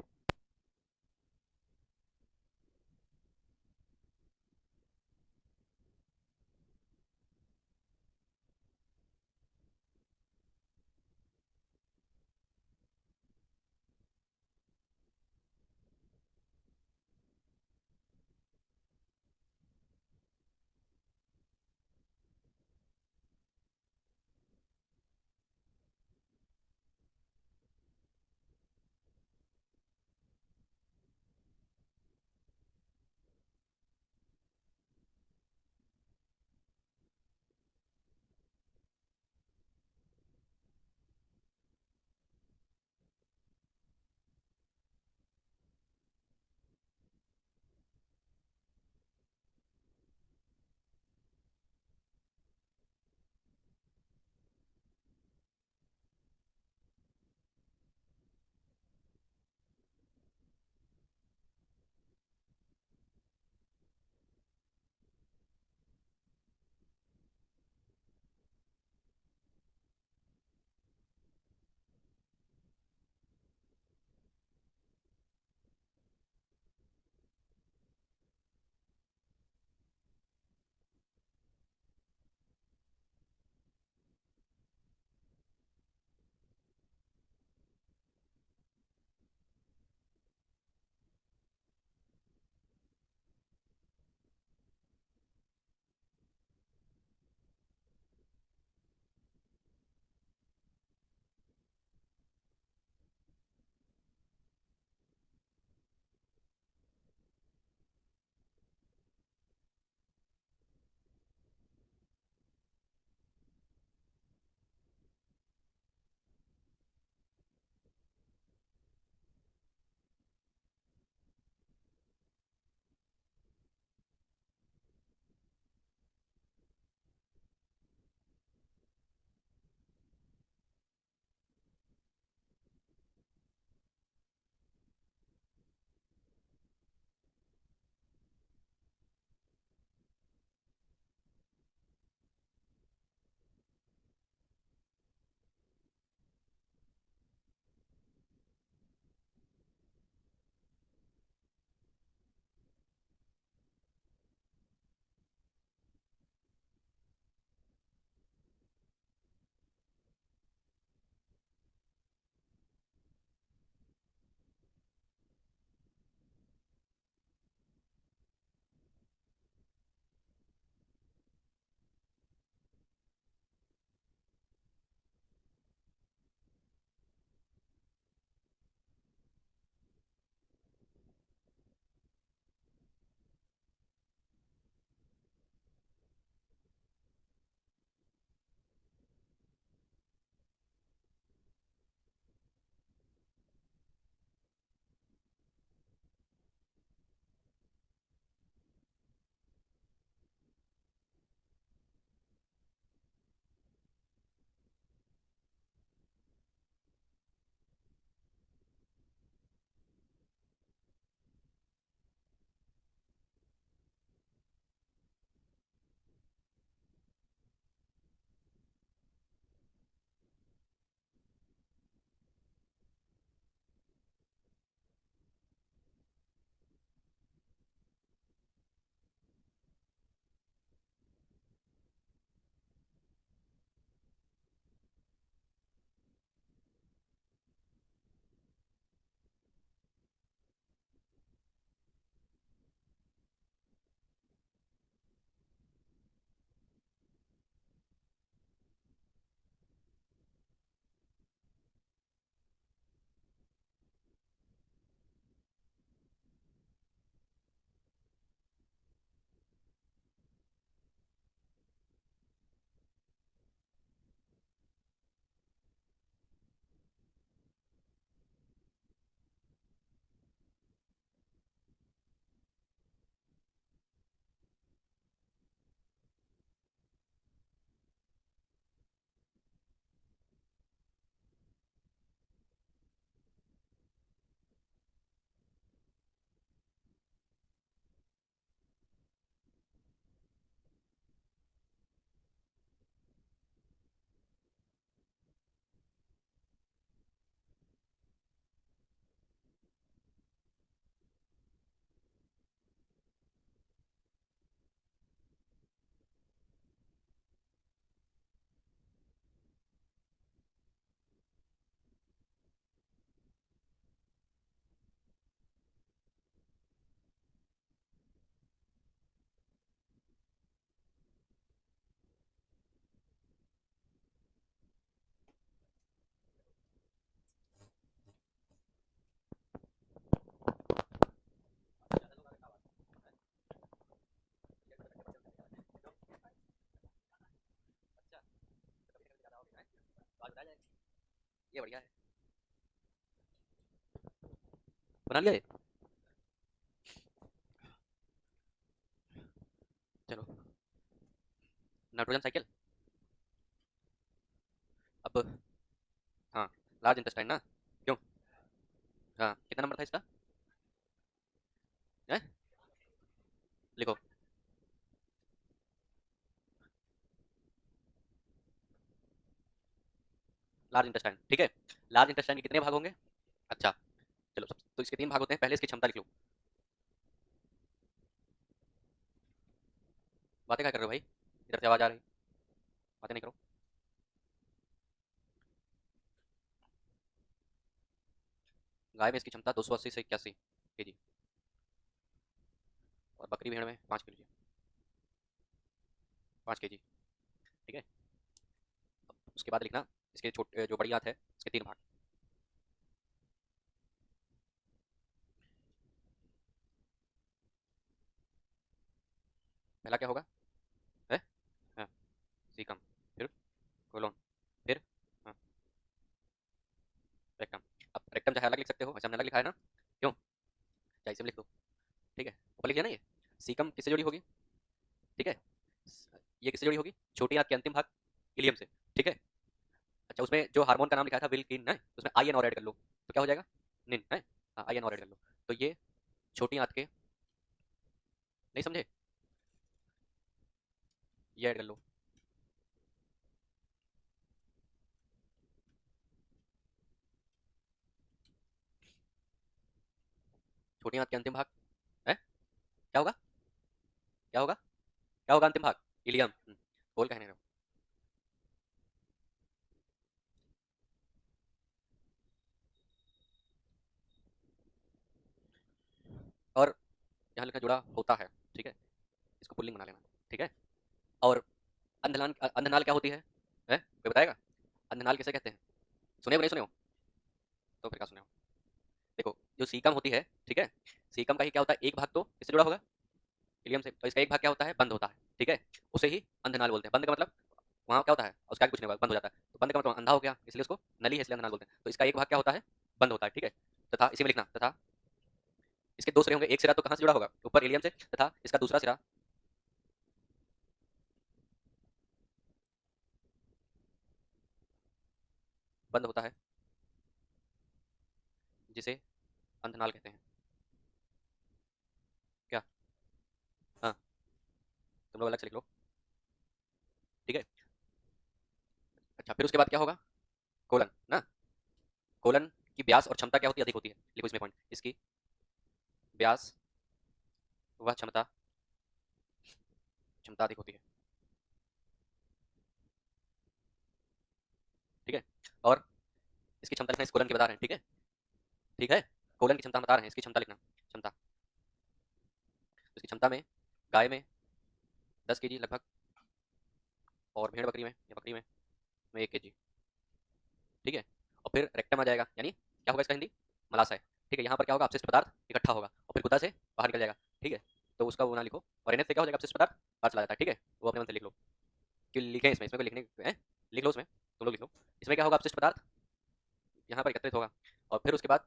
लिया, बढ़िया है। बना लिया ये? चलो, नाइट्रोजन साइकिल। अब हाँ, लार्ज इंटेस्टाइन ना, क्यों? हाँ, कितना नंबर था इसका? है, लिखो। लार्ज इंटेस्टाइन, ठीक है। लार्ज इंटेस्टाइन के कितने भाग होंगे? अच्छा, चलो सब, तो इसके 3 भाग होते हैं। पहले इसकी क्षमता लिख लो। बातें क्या कर रहे हो भाई? इधर से आवाज आ रही, बातें नहीं करो। गाय में इसकी क्षमता 280 से 81 केजी, और बकरी भेड़ में 5 केजी, 5 केजी, ठीक है। उसके बाद लिखना इसके छोटे जो बड़ी आंत है इसके 3 भाग। पहला क्या होगा? है, हाँ, सीकम, फिर कोलोन, फिर हाँ, रेक्टम। अब रेक्टम चाहे अलग लिख सकते हो, वैसे हमने अलग लिखा है ना, क्यों? चाहे इसे भी लिख दो, ठीक है। ऊपर लिख दिया ना ये। सीकम किससे जुड़ी होगी? ठीक है, ये किससे जुड़ी होगी? छोटी आंत के अंतिम भाग, इलियम से, ठीक है। अच्छा, उसमें जो हार्मोन का नाम लिखा था विल्किन है, उसमें आई एन और ऐड कर लो, तो क्या हो जाएगा? निन है, हाँ, आई एन और ऐड कर लो। तो ये छोटी आंत के, नहीं समझे? ये ऐड कर लो। छोटी आंत के अंतिम भाग है, क्या होगा? क्या होगा? क्या होगा अंतिम भाग? इलियम, बोल कहने रहो। और यहाँ लिखा जुड़ा होता है, ठीक है, इसको पुल्लिंग बना लेना, ठीक है। और अंधनाल, अंधनाल क्या होती है कोई बताएगा? अंधनाल किसे कहते हैं? सुने हो नहीं सुने हो? तो फिर क्या सुने हो? देखो, जो सीकम होती है, ठीक है, सीकम का ही क्या होता है, एक भाग तो इससे जुड़ा होगा, इलियम से, तो इसका एक भाग क्या होता है, बंद होता है, ठीक है। उसे ही अंधनाल बोलते हैं। बंद का मतलब वहाँ क्या होता है, उसका आगे कुछ नहीं होगा, बंद हो जाता है। तो बंद का मतलब अंधा हो गया, इसलिए उसको नली है, इसलिए अंधनाल बोलते हैं। तो इसका एक भाग क्या होता है, बंद होता है, ठीक है। तथा इसी में लिखना, तथा इसके 2 सिरे होंगे। एक सिरा तो कहाँ से जुड़ा होगा, ऊपर इलियम से, तथा इसका दूसरा सिरा बंद होता है, जिसे अंधनाल कहते हैं। क्या? हाँ, तुम लोग अलग से लिख लो, ठीक है। अच्छा, फिर उसके बाद क्या होगा? कोलन ना, कोलन की व्यास और क्षमता क्या होती है, अधिक होती है। लिखो इसमें पॉइंट, इसकी व्यास वह क्षमता, क्षमता अधिक होती है, ठीक है। और इसकी क्षमता लिखना, इस कोलन की बता रहे हैं, ठीक है, ठीक है। कोलन की क्षमता बता रहे हैं, इसकी क्षमता लिखना, क्षमता। इसकी क्षमता में गाय में 10 केजी लगभग, और भेड़ बकरी में या बकरी में 1 केजी, ठीक है। और फिर रेक्टम आ जाएगा, यानी क्या होगा इसका हिंदी, मलाशय, ठीक है। यहाँ पर क्या होगा, अपशिष्ट पदार्थ इकट्ठा होगा और फिर गुदा से बाहर निकल जाएगा, ठीक है। तो उसका वो ना लिखो, और एनएच से क्या हो जाएगा, अपशिष्ट पदार्थ बाहर चला जाता है, ठीक है। वो अपने मन से लिख लो कि लिखें, इसमें इसमें कोई लिखने हैं, लिख लो उसमें, तुम लोग लिख लो। इसमें क्या होगा, अपशिष्ट पदार्थ यहाँ पर एकत्रित होगा, और फिर उसके बाद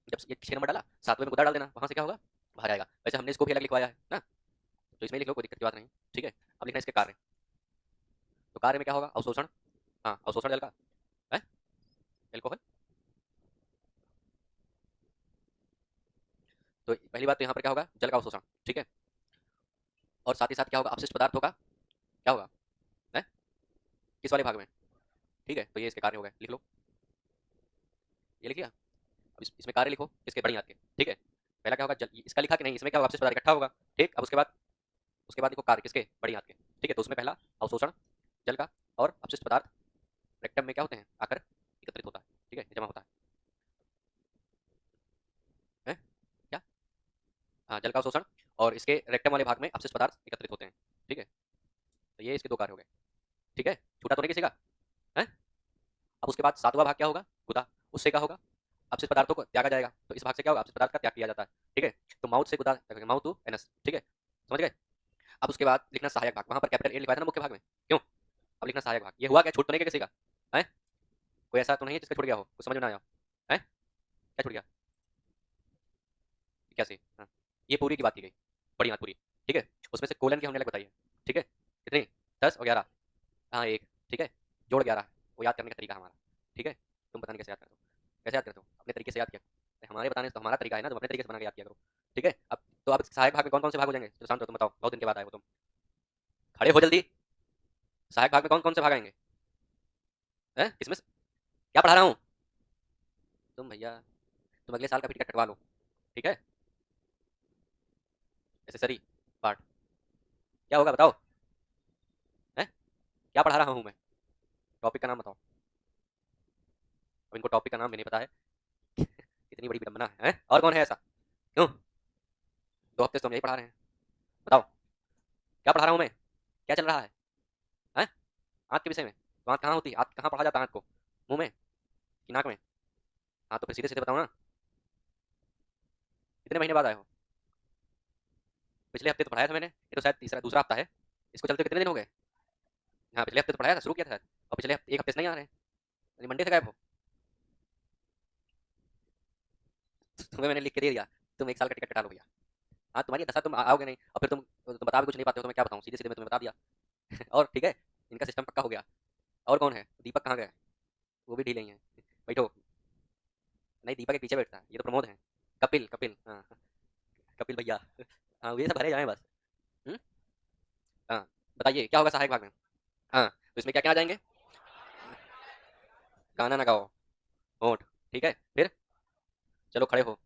जब ये 6 नंबर डाला, 7वें में गुदा डाल देना, वहाँ से क्या होगा, बाहर आएगा। वैसे हमने इसको भी अलग लिखवाया है ना, तो इसमें लिख लो, कोई दिक्कत की बात नहीं, ठीक है। अब लिखना इसके कार्य। तो कार्य में क्या होगा, अवशोषण, हाँ, अवशोषण जल का है, एल्कोहल। तो पहली बात तो यहाँ पर क्या होगा, जल का अवशोषण, ठीक है। और साथ ही साथ क्या होगा, अपशिष्ट पदार्थों का क्या होगा, है, किस वाले भाग में, ठीक है। तो ये इसके कार्य हो गए, लिख लो, ये लिख लिया। अब इसमें कार्य लिखो इसके बड़ी हाथ के, ठीक है। पहला क्या होगा, जल, इसका लिखा कि नहीं, इसमें क्या होगा, अपशिष्ट पदार्थ इकट्ठा होगा, ठीक। अब उसके बाद लिखो कार्य किसके, बड़ी हाथ के, ठीक है। तो उसमें पहला अवशोषण जल का, और अपशिष्ट पदार्थ रेक्टम में क्या होते हैं, आकर एकत्रित होता है, ठीक है, जमा होता है क्या, हाँ, जल का अवशोषण, और इसके रेक्टम वाले भाग में अपशिष्ट पदार्थ एकत्रित होते हैं, ठीक है। तो ये इसके 2 कार्य हो गए, ठीक है। छूटा तो नहीं किसी का है। अब उसके बाद 7वां भाग क्या होगा, गुदा, उससे क्या होगा, अपशिष्ट पदार्थों को त्यागा जाएगा। तो इस भाग से क्या होगा, अपशिष्ट पदार्थ का त्याग किया जाता है, ठीक है। तो माउथ से गुदा, माउथ टू एनस, ठीक है, समझ गए। अब उसके बाद लिखना सहायक भाग, वहां पर कैपिटल ए लिखा था ना मुख्य भाग में, क्यों? अब लिखना सहायक भाग, ये हुआ क्या, छूट तो नहीं गया किसी का है। कोई ऐसा तो नहीं है जिसका छूट गया हो, कुछ समझ में ना आया हो? हैं? क्या छूट गया? कैसे? हाँ, ये पूरी की बात की गई, बड़ी बात पूरी, ठीक है? उसमें से कोलन की हमने अलग बताई है, ठीक है? कितनी? 10 और 11, हाँ 1, ठीक है? जोड़ 11 है, वो याद करने का तरीका है हमारा, ठीक है? तुम पता नहीं कैसे याद करते हो, कैसे याद करते हो? अपने तरीके से याद किया, हमारे बताने से तो हमारा तरीका है ना, तुम अपने तरीके से बना के याद किया करो, ठीक है? अब सहायक भाग में कौन-कौन से भाग हो जाएँगे? जो शांत हो तुम बताओ, बहुत दिन के बाद आए हो तुम, खड़े हो जल्दी। सहायक भाग में कौन-कौन से भाग आएँगे? हैं? किसमें से क्या पढ़ा रहा हूँ? तुम भैया, तुम अगले साल का भी टिकट कटवा लो, ठीक है? नेसेसरी पार्ट, क्या होगा बताओ? हैं? क्या पढ़ा रहा हूँ मैं? टॉपिक का नाम बताओ। अब इनको टॉपिक का नाम भी नहीं पता है। कितनी बड़ी विडंबना है, हैं? और कौन है ऐसा? क्यों? 2 हफ्ते से तो हम यही पढ़ा रहे हैं। बताओ, क्या पढ़ा रहा हूँ मैं? क्या चल रहा है? हैं? आँत के विषय में? तो आँत कहाँ होती है? आँत कहाँ पढ़ा जाता है आँत को? मुँह में कि नाक में? हाँ, तो फिर सीधे-सीधे बताओ ना। कितने महीने बाद आए हो? पिछले हफ्ते तो पढ़ाया था मैंने, ये तो शायद दूसरा हफ्ता है। इसको चलते कितने दिन हो गए? हाँ, पिछले हफ्ते तो पढ़ाया था, शुरू किया था शायद, और पिछले हफ्ते 1 हफ्ते से नहीं आ रहे हैं। यानी मंडे से गायब हो। तुम्हें मैंने लिख के दे दिया, तुम 1 साल का टिकट कटा लो भैया। हाँ, तुम्हारी दशा, तुम आओगे नहीं और फिर तुम बता भी कुछ नहीं पाते हो, तो मैं क्या बताऊँ? सीधे-सीधे मैं तुम्हें बता दिया। और ठीक है, इनका सिस्टम पक्का हो गया। और कौन है? दीपक कहाँ गया? वो भी ढीले ही हैं। बैठो। नहीं, दीपक के पीछे बैठता है, ये तो प्रमोद है। कपिल, कपिल, हाँ, कपिल भैया। हाँ, ये सब भरे जाएँ बस। हुँ? हाँ, बताइए क्या होगा सहायक भाग में? हाँ, तो इसमें क्या-क्या आ जाएँगे? गाना ना गाओ, होंठ, ठीक है? फिर? चलो खड़े हो,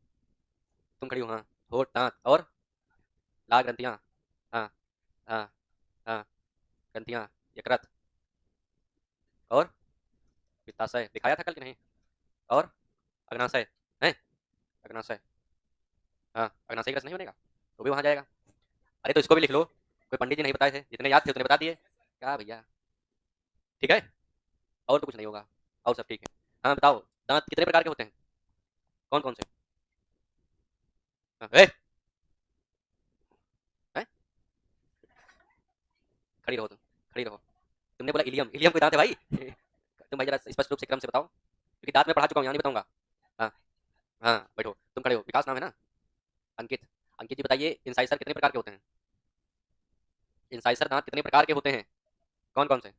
तुम खड़ी हो, हाँ। होंठ, दाँत और लाल ग्रंथियाँ, हाँ, हाँ, हाँ, ग्रंथियाँ, यकृत और पित्ताशय, दिखाया था कल कि नहीं? और अग्नाशय, हैं? अग्नाशय, हाँ, अग्नाशय का रस नहीं बनेगा, तो भी वहाँ जाएगा। अरे तो इसको भी लिख लो, कोई पंडित जी नहीं बताए थे, जितने याद थे उतने बता दिए। क्या भैया, ठीक है? और तो कुछ नहीं होगा, और सब ठीक है। हाँ, बताओ, दाँत कितने प्रकार के होते हैं? कौन-कौन से? हाँ, ए! हैं? खड़ी रहो तुम, खड़ी रहो। तुमने बोला इलियम, इलियम कोई दाँत है भाई? तुम भाई ज़रा स्पष्ट रूप से क्रम से बताओ, क्योंकि दाँत मैं पढ़ा चुका हूँ, यहाँ नहीं बताऊँगा। हाँ, हाँ, बैठो, तुम खड़े हो, विकास नाम है ना? अंकित, अंकित जी बताइए इंसाइसर कितने प्रकार के होते हैं? इंसाइसर दाँत कितने प्रकार के होते हैं? कौन-कौन से?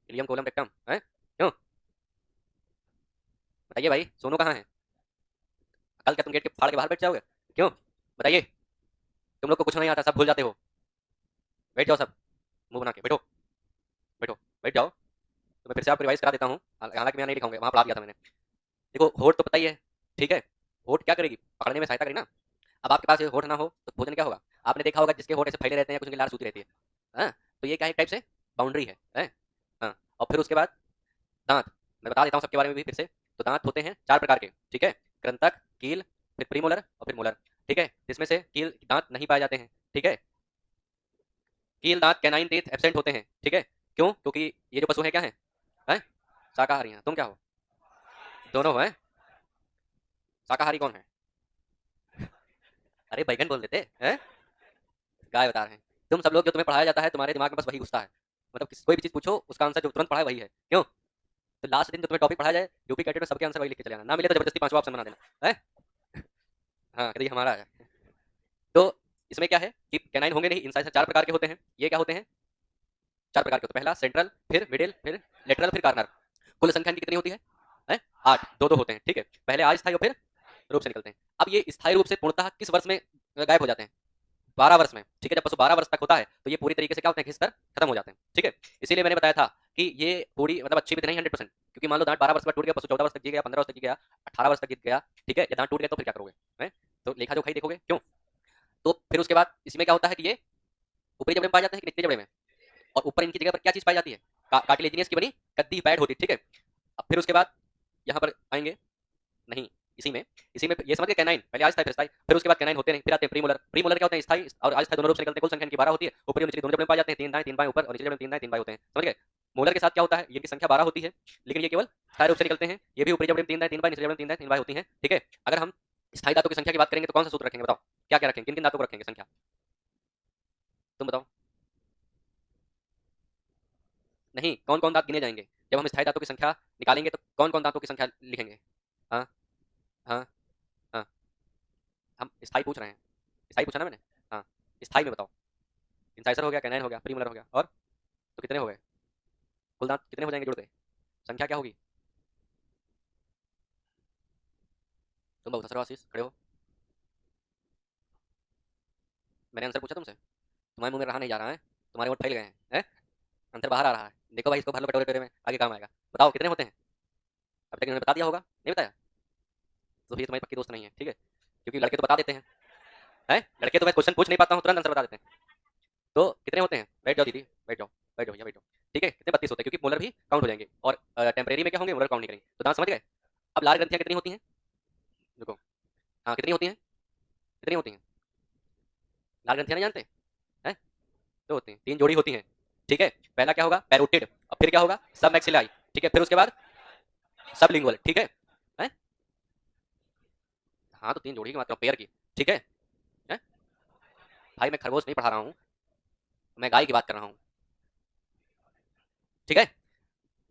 इलियम, कोलम, रेक्टम, हैं? क्यों? बताइए भाई, सोनू कहाँ है? कल क्या तुम गेट के फाड़ के बाहर बैठ जाओगे? क्यों? बताइए, तुम लोग को कुछ नहीं आता, सब भूल जाते हो। बैठ जाओ सब, मुँह बना के, बैठो, बैठो, बैठ जाओ। तो मैं फिर से आपको रिवाइज़ करा देता हूँ, हालाँकि मैं यहाँ नहीं लिखाऊँगा, वहाँ पढ़ा दिया था मैंने। देखो, होठ तो पता ही है, ठीक है? होठ क्या करेगी? पकड़ने में सहायता करेगी ना। अब आपके पास ये होठ ना हो, तो भोजन क्या होगा? आपने देखा होगा जिसके होठ ऐसे फैले रहते हैं, कुछ उनकी लार सूती रहती है। हाँ? तो ये क्या है, एक टाइप से बाउंड्री है, हैं? हाँ, और फिर उसके बाद दाँत, मैं बता देता हूँ सबके बारे में भी फिर से। तो दाँत होते हैं 4 प्रकार के, ठीक है? कृंतक, कील, फिर प्रीमोलर और फिर मोलर, ठीक है? जिसमें से कील दाँत नहीं पाए जाते हैं, ठीक है? कील दाँत कैनाइन टीथ एब्सेंट होते हैं, ठीक है? क्यों? क्योंकि ये जो पशु हैं क्या हैं? हैं? शाकाहारी हैं। तुम क्या हो? दोनों हो, हैं? शाकाहारी कौन है? अरे बैगन बोल देते, हैं? गाय बता रहे हैं। तुम सब लोग जो तुम्हें पढ़ाया जाता है, तुम्हारे दिमाग में बस वही घुसता है। मतलब कोई भी चीज़ पूछो, उसका आंसर जो तुरंत पढ़ा है वही है। क्यों? तो लास्ट दिन जो तुम्हें टॉपिक पढ़ाया जाए, यूपी कैडेट में सबके आंसर वही लिख के चले आना। ना मिले तो जबरदस्ती 5वां ऑप्शन बना देना, हैं? हाँ, कहते ये हमारा है। तो इसमें क्या है कि कैनाइन होंगे नहीं, इंसाइजर 4 प्रकार के होते हैं। ये क्या होते हैं? 4 प्रकार के होते हैं। पहला सेंट्रल, फिर मिडिल, फिर लेटरल, फिर कार्नर। कुल संख्या इनकी कितनी होती है? हैं? 8, 2-2 होते हैं, ठीक है? पहले अस्थायी और फिर रूप से निकलते हैं। अब ये स्थायी रूप से पूर्णतः किस वर्ष में गायब हो जाते हैं? 12 वर्ष में, ठीक है? जब पशु 12 वर्ष तक होता है, तो ये पूरी तरीके से क्या होते हैं, घिसकर खत्म हो जाते हैं, ठीक है? इसीलिए मैंने बताया था कि ये पूरी मतलब अच्छी भी नहीं 100%, क्योंकि मान लो दांत 12 वर्ष बाद टूट गया, पशु 14 वर्ष तक जी गया, 15 वर्ष तक जी गया, 18 वर्ष तक जी गया, ठीक है? या दांत टूट गया तो फिर क्या करोगे? हैं? तो लेखा जोखा ही देखोगे, क्यों? तो फिर उसके बाद इसमें क्या होता है कि ये ऊपरी जबड़े में पाए जाते हैं कि निचले जबड़े में? और ऊपर इनकी जगह पर क्या चीज पाई जाती है? कार्टिलेजिनियस की बनी गद्दी पैड होती है, ठीक है? अब फिर उसके बाद यहाँ पर आएंगे, नहीं, इसी में ये समझ गए कैनाइन, पहले आज था फिर स्थायी, फिर उसके बाद कैनाइन होते नहीं, फिर आते हैं प्रीमोलर। प्रीमोलर क्या होते हैं? स्थायी और अस्थायी दोनों रूप से निकलते हैं। कुल संख्या इनकी 12 होती है। ऊपरी और निचली दोनों जबड़े में पाए जाते हैं, 3 दाएं 3 बाएं ऊपर, और निचले जबड़े में 3 दाएं 3 बाएं होते हैं, समझ गए? मोलर के साथ क्या होता है? इनकी संख्या 12 होती है, लेकिन ये केवल स्थायी रूप से निकलते हैं। ये भी ऊपरी जबड़े में 3 दाएं 3 बाएं, निचले जबड़े में 3 दाएं 3 बाएं होती हैं, ठीक है? अगर हम स्थायी दांतों की संख्या की बात करेंगे तो कौन सा सूत्र रखेंगे? बताओ, क्या क्या रखेंगे, किन किन दांतों को रखेंगे संख्या? तुम बताओ। नहीं, कौन कौन दांत गिने जाएंगे? जब हम स्थायी दांतों की संख्या निकालेंगे तो कौन कौन दांतों की संख्या लिखेंगे? हाँ हाँ हाँ, हम स्थायी पूछ रहे हैं, स्थायी पूछा ना मैंने। हाँ, स्थायी में बताओ। इंसाइसर हो गया, कैनाइन हो गया, प्रीमोलर हो गया, और तो कितने हो गए? कुल दांत कितने हो जाएंगे जुड़ के? संख्या क्या होगी? तुम बहुत हंस रहे हो आशीष, खड़े हो। मैंने आंसर पूछा तुमसे, तुम्हारे मुंह में रहा नहीं जा रहा है, तुम्हारे वोट फैल गए हैं? आंसर बाहर आ रहा है, देखो भाई इसको भर लो कटोरे कटोरे में, आगे काम आएगा। बताओ कितने होते हैं? अब तक इन्होंने बता दिया होगा, नहीं बताया? तो फिर तुम्हारी पक्की दोस्त नहीं है, ठीक है, क्योंकि लड़के तो बता देते हैं। हैं, लड़के तो मैं क्वेश्चन पूछ नहीं पाता हूँ तुरंत आंसर बता देते हैं। तो कितने होते हैं? बैठ जाओ दीदी, बैठ जाओ, बैठ जाओ भैया, बैठ जाओ। ठीक है, कितने? 32 होते हैं, क्योंकि मोलर भी काउंट हो जाएंगे, और टेम्परेरी में क्या होंगे, मोलर काउंट नहीं करेंगे। तो दांत समझ गए? अब लाल ग्रंथियां कितनी होती हैं? देखो, हाँ कितनी होती हैं? कितनी होती हैं? लाल ग्रंथियां नहीं जानते हैं? दो होती हैं, 3 जोड़ी होती हैं। ठीक है, पहला क्या होगा? पैरोटिड, और फिर क्या होगा? सब मैक्सिलाई। ठीक है, फिर उसके बाद सब लिंगुअल। ठीक है, हैं? हाँ तो 3 जोड़ी की मात्रा पेयर की। ठीक है, हैं? भाई मैं खरगोश नहीं पढ़ा रहा हूँ, मैं गाय की बात कर रहा हूँ। ठीक है,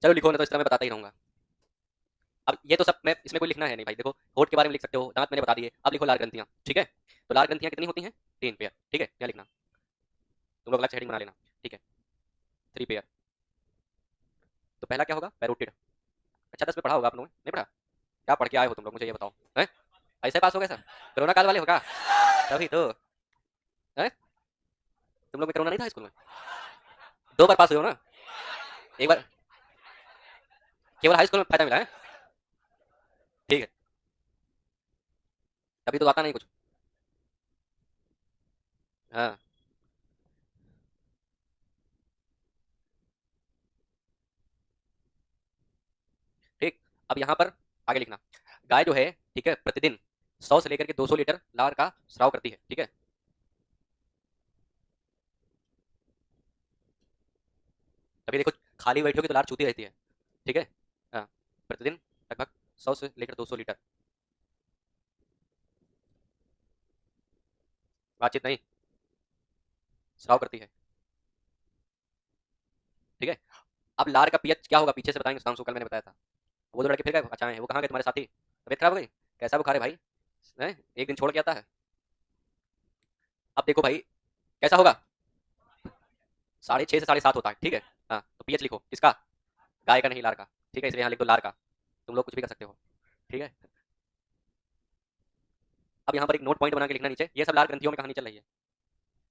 चलो लिखो, ना तो इस तरह मैं बताता ही रहूंगा। अब ये तो सब मैं इसमें कोई लिखना है नहीं भाई, देखो होठ के बारे में लिख सकते हो, दांत मैंने बता दिए, अब लिखो लाल ग्रंथियां। ठीक है, तो लाल ग्रंथियां कितनी होती हैं? 3 पेयर। ठीक है, क्या लिखना? तुम लोग अलग से हेडिंग बना लेना। ठीक है, 3 पेयर। तो पहला क्या होगा? पैरोटिड। अच्छा 10 में पढ़ा होगा आप लोगों ने, नहीं पढ़ा? क्या पढ़ के आए हो तुम लोग, मुझे ये बताओ। हैं, ऐसे पास हो गए सर? कोरोना काल वाले होगा तभी तो। हैं, तुम लोग में कोरोना नहीं था स्कूल में? 2 बार पास हुए हो ना? एक बार केवल हाई स्कूल में फायदा मिला है? ठीक है, तभी तो आता नहीं कुछ। हाँ, ठीक। अब यहाँ पर आगे लिखना, गाय जो है, ठीक है, प्रतिदिन 100 से लेकर के 200 लीटर लार का स्राव करती है। ठीक है, तभी देखो खाली बैठी होगी तो लार चूती रहती है। ठीक है, हाँ, प्रतिदिन लगभग 100 से लेकर 200 लीटर। बातचीत नहीं, स्राव करती है। ठीक है, अब लार का पीएच क्या होगा पीछे से बताएंगे, सुधांशु कल मैंने बताया था। वो दो लड़के फिर गए, अच्छा है वो कहाँ गए तुम्हारे साथी? तबीयत खराब हो गई? कैसा बुखार है भाई? हैं? एक दिन छोड़ के आता है। अब देखो भाई, कैसा होगा? 6:30 से 7:30 होता है। ठीक है, हाँ तो पीएच लिखो किसका? गाय का, नहीं लार का। ठीक है, इसलिए यहाँ लिख दो लार का, तुम लोग कुछ भी कर सकते हो। ठीक है, अब यहाँ पर एक नोट पॉइंट बना के लिखना नीचे, ये सब लार ग्रंथियों में कहानी चल रही है।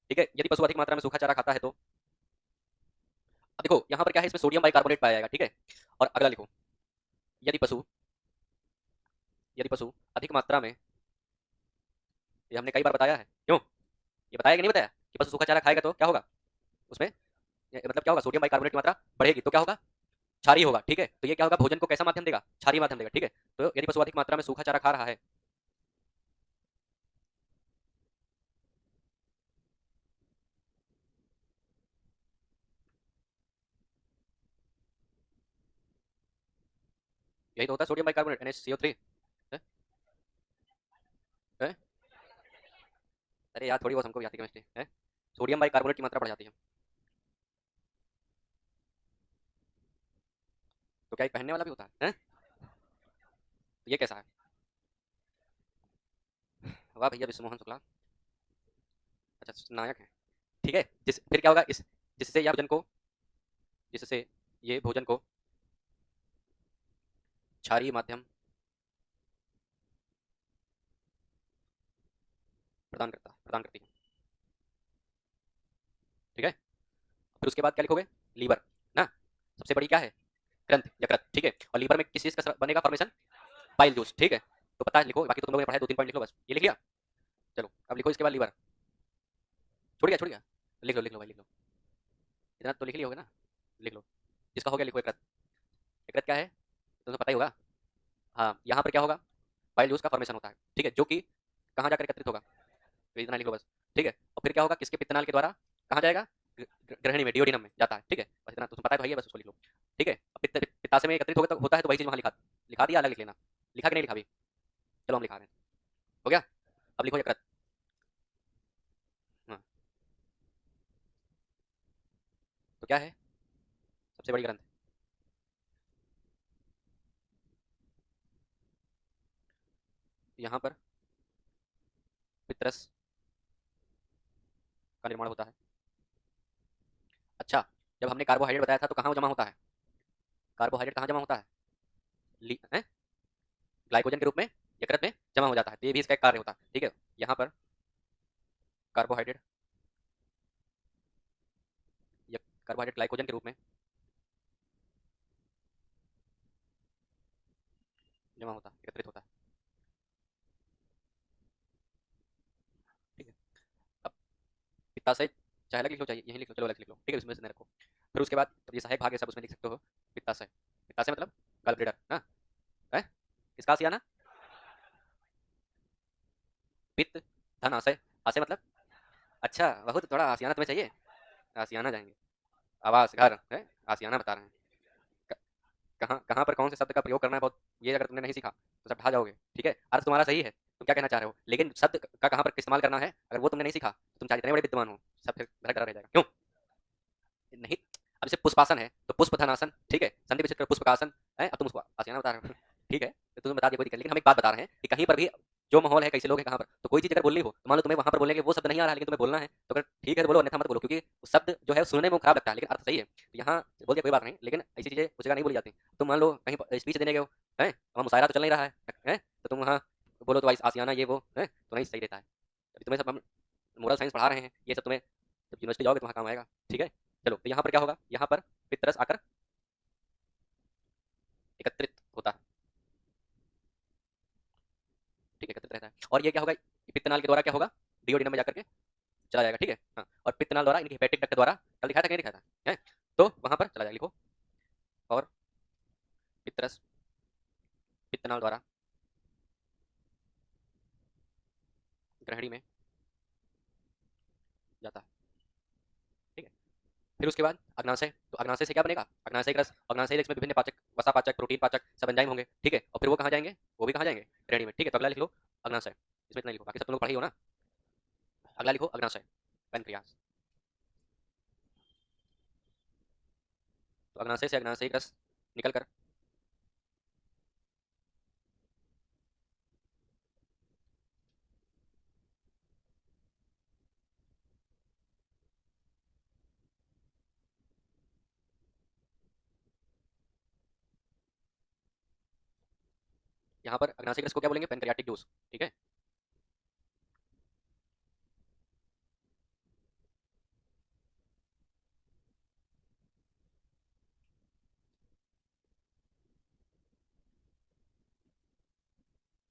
ठीक है, यदि पशु अधिक मात्रा में सूखा चारा खाता है तो? अब देखो यहाँ पर क्या है, इसमें सोडियम बाइकार्बोनेट पाया जाएगा। ठीक है, और अगला लिखो, यदि पशु, यदि पशु अधिक मात्रा में, ये हमने कई बार बताया है, क्यों ये बताया कि नहीं बताया कि पशु सूखा चारा खाएगा तो क्या होगा? उसमें मतलब क्या होगा, सोडियम बाइकार्बोनेट की मात्रा बढ़ेगी, तो क्या होगा? क्षारीय होगा। ठीक है, तो ये क्या होगा, भोजन को कैसा माध्यम देगा? क्षारीय माध्यम देगा। ठीक है, तो यदि पशु अधिक मात्रा में सूखा चारा खा रहा है, यही तो होता है सोडियम बाइकार्बोनेट, NaCO3। है? है? अरे यार थोड़ी बहुत हमको भी आती है केमिस्ट्री है। सोडियम बाइकार्बोनेट की मात्रा बढ़ जाती है। तो क्या एक पहनने वाला भी होता है? तो ये कैसा है? वाह भैया विश्वमोहन शुक्ला, अच्छा नायक है। ठीक है, फिर क्या होगा इस, जिससे यह भोजन को, जिससे ये भोजन को क्षारीय माध्यम प्रदान करती है। ठीक है, फिर उसके बाद क्या लिखोगे? लीवर ना, सबसे बड़ी क्या है? ग्रंथ, यकृत। ठीक है, और लीवर में किस चीज का बनेगा फॉर्मेशन? Bile juice. ठीक है, तो पता है लिखो, बाकी तो तुम लोगों ने पढ़ा है, 2-3 पॉइंट लिख लो बस, ये लिख लिया। चलो अब लिखो इसके बाद लीवर, छोड़ गया छोड़ गया, लिख लो भाई लिख लो, इतना तो लिख लिया होगा ना, लिख लो। जिसका हो गया लिखो यकृत। यकृत क्या है तुम्हें पता ही होगा। हाँ, यहाँ पर क्या होगा? बाइल जूस का फॉर्मेशन होता है। ठीक है, जो कि कहाँ जाकर एकत्रित होगा? तो इतना लिख लो बस। ठीक है, और फिर क्या होगा, किसके पित्तनाल के द्वारा कहाँ जाएगा? ग्रहणी में, डिओडिनम में जाता है। ठीक है, बस इतना तुम्हें पता है तो भैया, बस उसको लिख लो। ठीक है, अब पित्ताशय में एकत्रित होता है तो वही चीज वहाँ लिखा, लिखा दिया, अलग लिख लेना। लिखा कि नहीं लिखा भी? चलो हम लिखा रहे हैं, हो गया। अब लिखो यकृत। हाँ, तो क्या है? सबसे बड़ी ग्रंथ। यहाँ पर पितरस का निर्माण होता है। अच्छा, जब हमने कार्बोहाइड्रेट बताया था तो कहाँ जमा होता है? कार्बोहाइड्रेट कहाँ जमा होता है? ग्लाइकोजन के रूप में यकृत में जमा हो जाता है। तो ये भी इसका एक कार्य होता है। ठीक है, यहाँ पर कार्बोहाइड्रेट कार्बोहाइड्रेट ग्लाइकोजन के रूप में जमा होता है, एकत्रित होता है। ठीक है, अब पित्ताशय चाहे अलग लिख लो, चाहिए यहीं लिख लो, चलो अलग लिख लो। ठीक है, इसमें से नहीं रखो। फिर उसके बाद जब ये सहायक भाग है सब उसमें लिख सकते हो। पित्ताशय, पित्ताशय मतलब गल ब्लेडर ना है, किसका आसियाना? पित्त धन आशय, आशय मतलब अच्छा, बहुत थोड़ा आसियाना तुम्हें चाहिए, आसियाना जाएंगे। आवास घर है, आसियाना बता रहे हैं। कहाँ कहाँ पर कौन से शब्द का प्रयोग करना है, बहुत ये अगर तुमने नहीं सीखा तो सब ढा जाओगे। ठीक है, अर्थ तुम्हारा सही है, तुम क्या कहना चाह रहे हो, लेकिन शब्द का कहाँ पर इस्तेमाल करना है अगर वो तुमने नहीं सीखा तो तुम चाहे जितने बड़े विद्वान हो सब फिर भटक रह जाएगा। क्यों नहीं? अब जैसे पुष्पासन है तो पुष्प धनासन, ठीक है, संधि विच्छेद पुष्प का आसन है, अब तुम उसको आसियाना बता रहे हो। ठीक है, तो तुम्हें बता दिया कोई दिक्कत, लेकिन हम एक बात बता रहे हैं कि कहीं पर भी जो माहौल है, कैसे लोग हैं, कहाँ पर, तो कोई चीज अगर बोलनी हो तो मान लो तुम्हें वहां पर बोलने के वो शब्द नहीं आ रहा है लेकिन तुम्हें बोलना है, तो अगर ठीक है तो बोलो, अन्यथा मत बोलो, क्योंकि वो शब्द जो है सुनने में खराब लगता है लेकिन अर्थ सही है। तो यहाँ बोल दिया कोई बात नहीं, लेकिन ऐसी चीजें उस जगह नहीं बोली जाती। तुम मान लो कहीं स्पीच देने गए हो, है वहाँ मुशायरा तो चल नहीं रहा है, तो तुम वहाँ बोलो तो आसियाना ये वो है तो नहीं सही रहता है। अभी तुम्हें सब हम मोरल साइंस पढ़ा रहे हैं, ये सब तुम्हें जब यूनिवर्सिटी जाओगे तो वहाँ काम आएगा। ठीक है, चलो, तो यहाँ पर क्या होगा, यहाँ पर पितरस आकर एकत्रित होता है। ठीक है, एकत्रित रहता है, और ये क्या होगा, पित्तनाल के द्वारा क्या होगा, डिओडिनम में जाकर के चला जाएगा। ठीक है, हाँ, और पित्तनाल द्वारा इनकी हेपेटिक डक्ट द्वारा कल दिखाया था कि नहीं दिखाया था है, तो वहां पर चला जाएगा, लिखो। और पितरस पित्तनाल द्वारा ग्रहणी में जाता है। ठीक है, फिर उसके बाद अग्नाशय, तो अग्नाशय से क्या बनेगा, अग्नाशय रस, अग्नाशय रस में विभिन्न पाचक, वसा पाचक, प्रोटीन पाचक सब एंजाइम होंगे। ठीक है, और फिर वो कहाँ जाएंगे, वो भी कहाँ जाएंगे, ग्रहणी में। ठीक है, तो अगला लिख लो अग्नाशय, इसमें इतना लिखो, बाकी सब तुम लोग पढ़े ही हो ना। अगला लिखो अग्नाशय, पेनक्रियास। तो अग्नाशय से अग्नाशय रस निकल कर यहाँ पर अग्नाशय रस को क्या बोलेंगे, पेनक्रियाटिक जूस। ठीक है,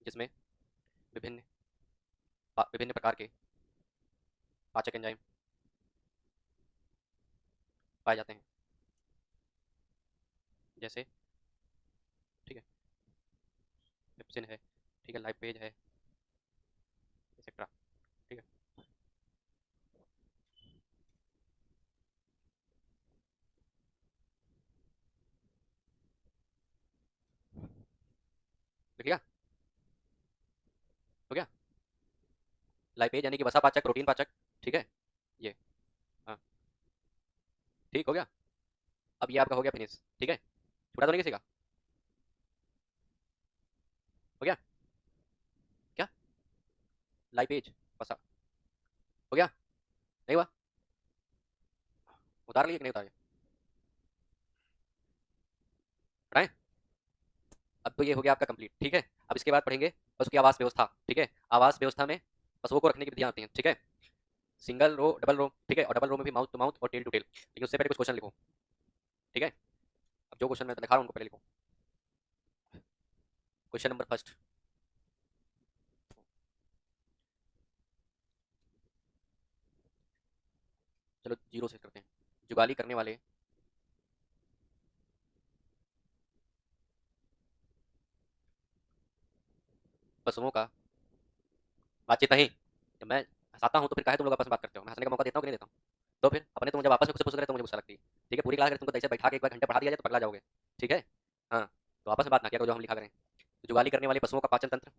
जिसमें विभिन्न विभिन्न प्रकार के पाचक एंजाइम पाए जाते हैं, जैसे ठीक है पेप्सिन है, ठीक है, लाइपेज है, एक्सेट्रा। ठीक है, लिख लिया, हो गया। लाइपेज यानी कि वसा पाचक, प्रोटीन पाचक। ठीक है, ये हाँ, ठीक हो गया। अब ये आपका हो गया फिनिश। ठीक है, छूटा तो नहीं किसी का, हो गया क्या, लाइपेज वसा हो गया, नहीं हुआ, उतार लिए कि नहीं उतारे, पढ़ाएं। अब तो ये हो गया आपका कंप्लीट। ठीक है, अब इसके बाद पढ़ेंगे उसकी आवास व्यवस्था। ठीक है, आवास व्यवस्था में पशुओं को रखने की विधियां आती हैं। ठीक है, सिंगल रो, डबल रो। ठीक है, और डबल रो में भी माउथ टू माउथ और टेल टू टेल। लेकिन उससे पहले कुछ क्वेश्चन लिखो। ठीक है, अब जो क्वेश्चन मैं दिखा रहा हूँ उनको पहले लिखो। क्वेश्चन नंबर फर्स्ट, चलो जीरो से करते हैं। जुगाली करने वाले पशुओं का, बातचीत नहीं, जब मैं हंसाता हूँ तो फिर काहे तुम लोग आपस में बात करते हो, मैं हंसने का मौका देता हूँ कि नहीं देता हूँ, तो फिर अपने तुम जब आपस में खुद से पूछ रहे हो तो मुझे गुस्सा लगती है। ठीक है, पूरी क्लास अगर तुमको ऐसे बैठा के एक बार घंटे पढ़ा दिया जाए तो पगला जाओगे। ठीक है, हाँ, तो आपस में बात ना किया करो जो हम लिखा करें। तो जुगाली करने वाले पशुओं का पाचन तंत्र।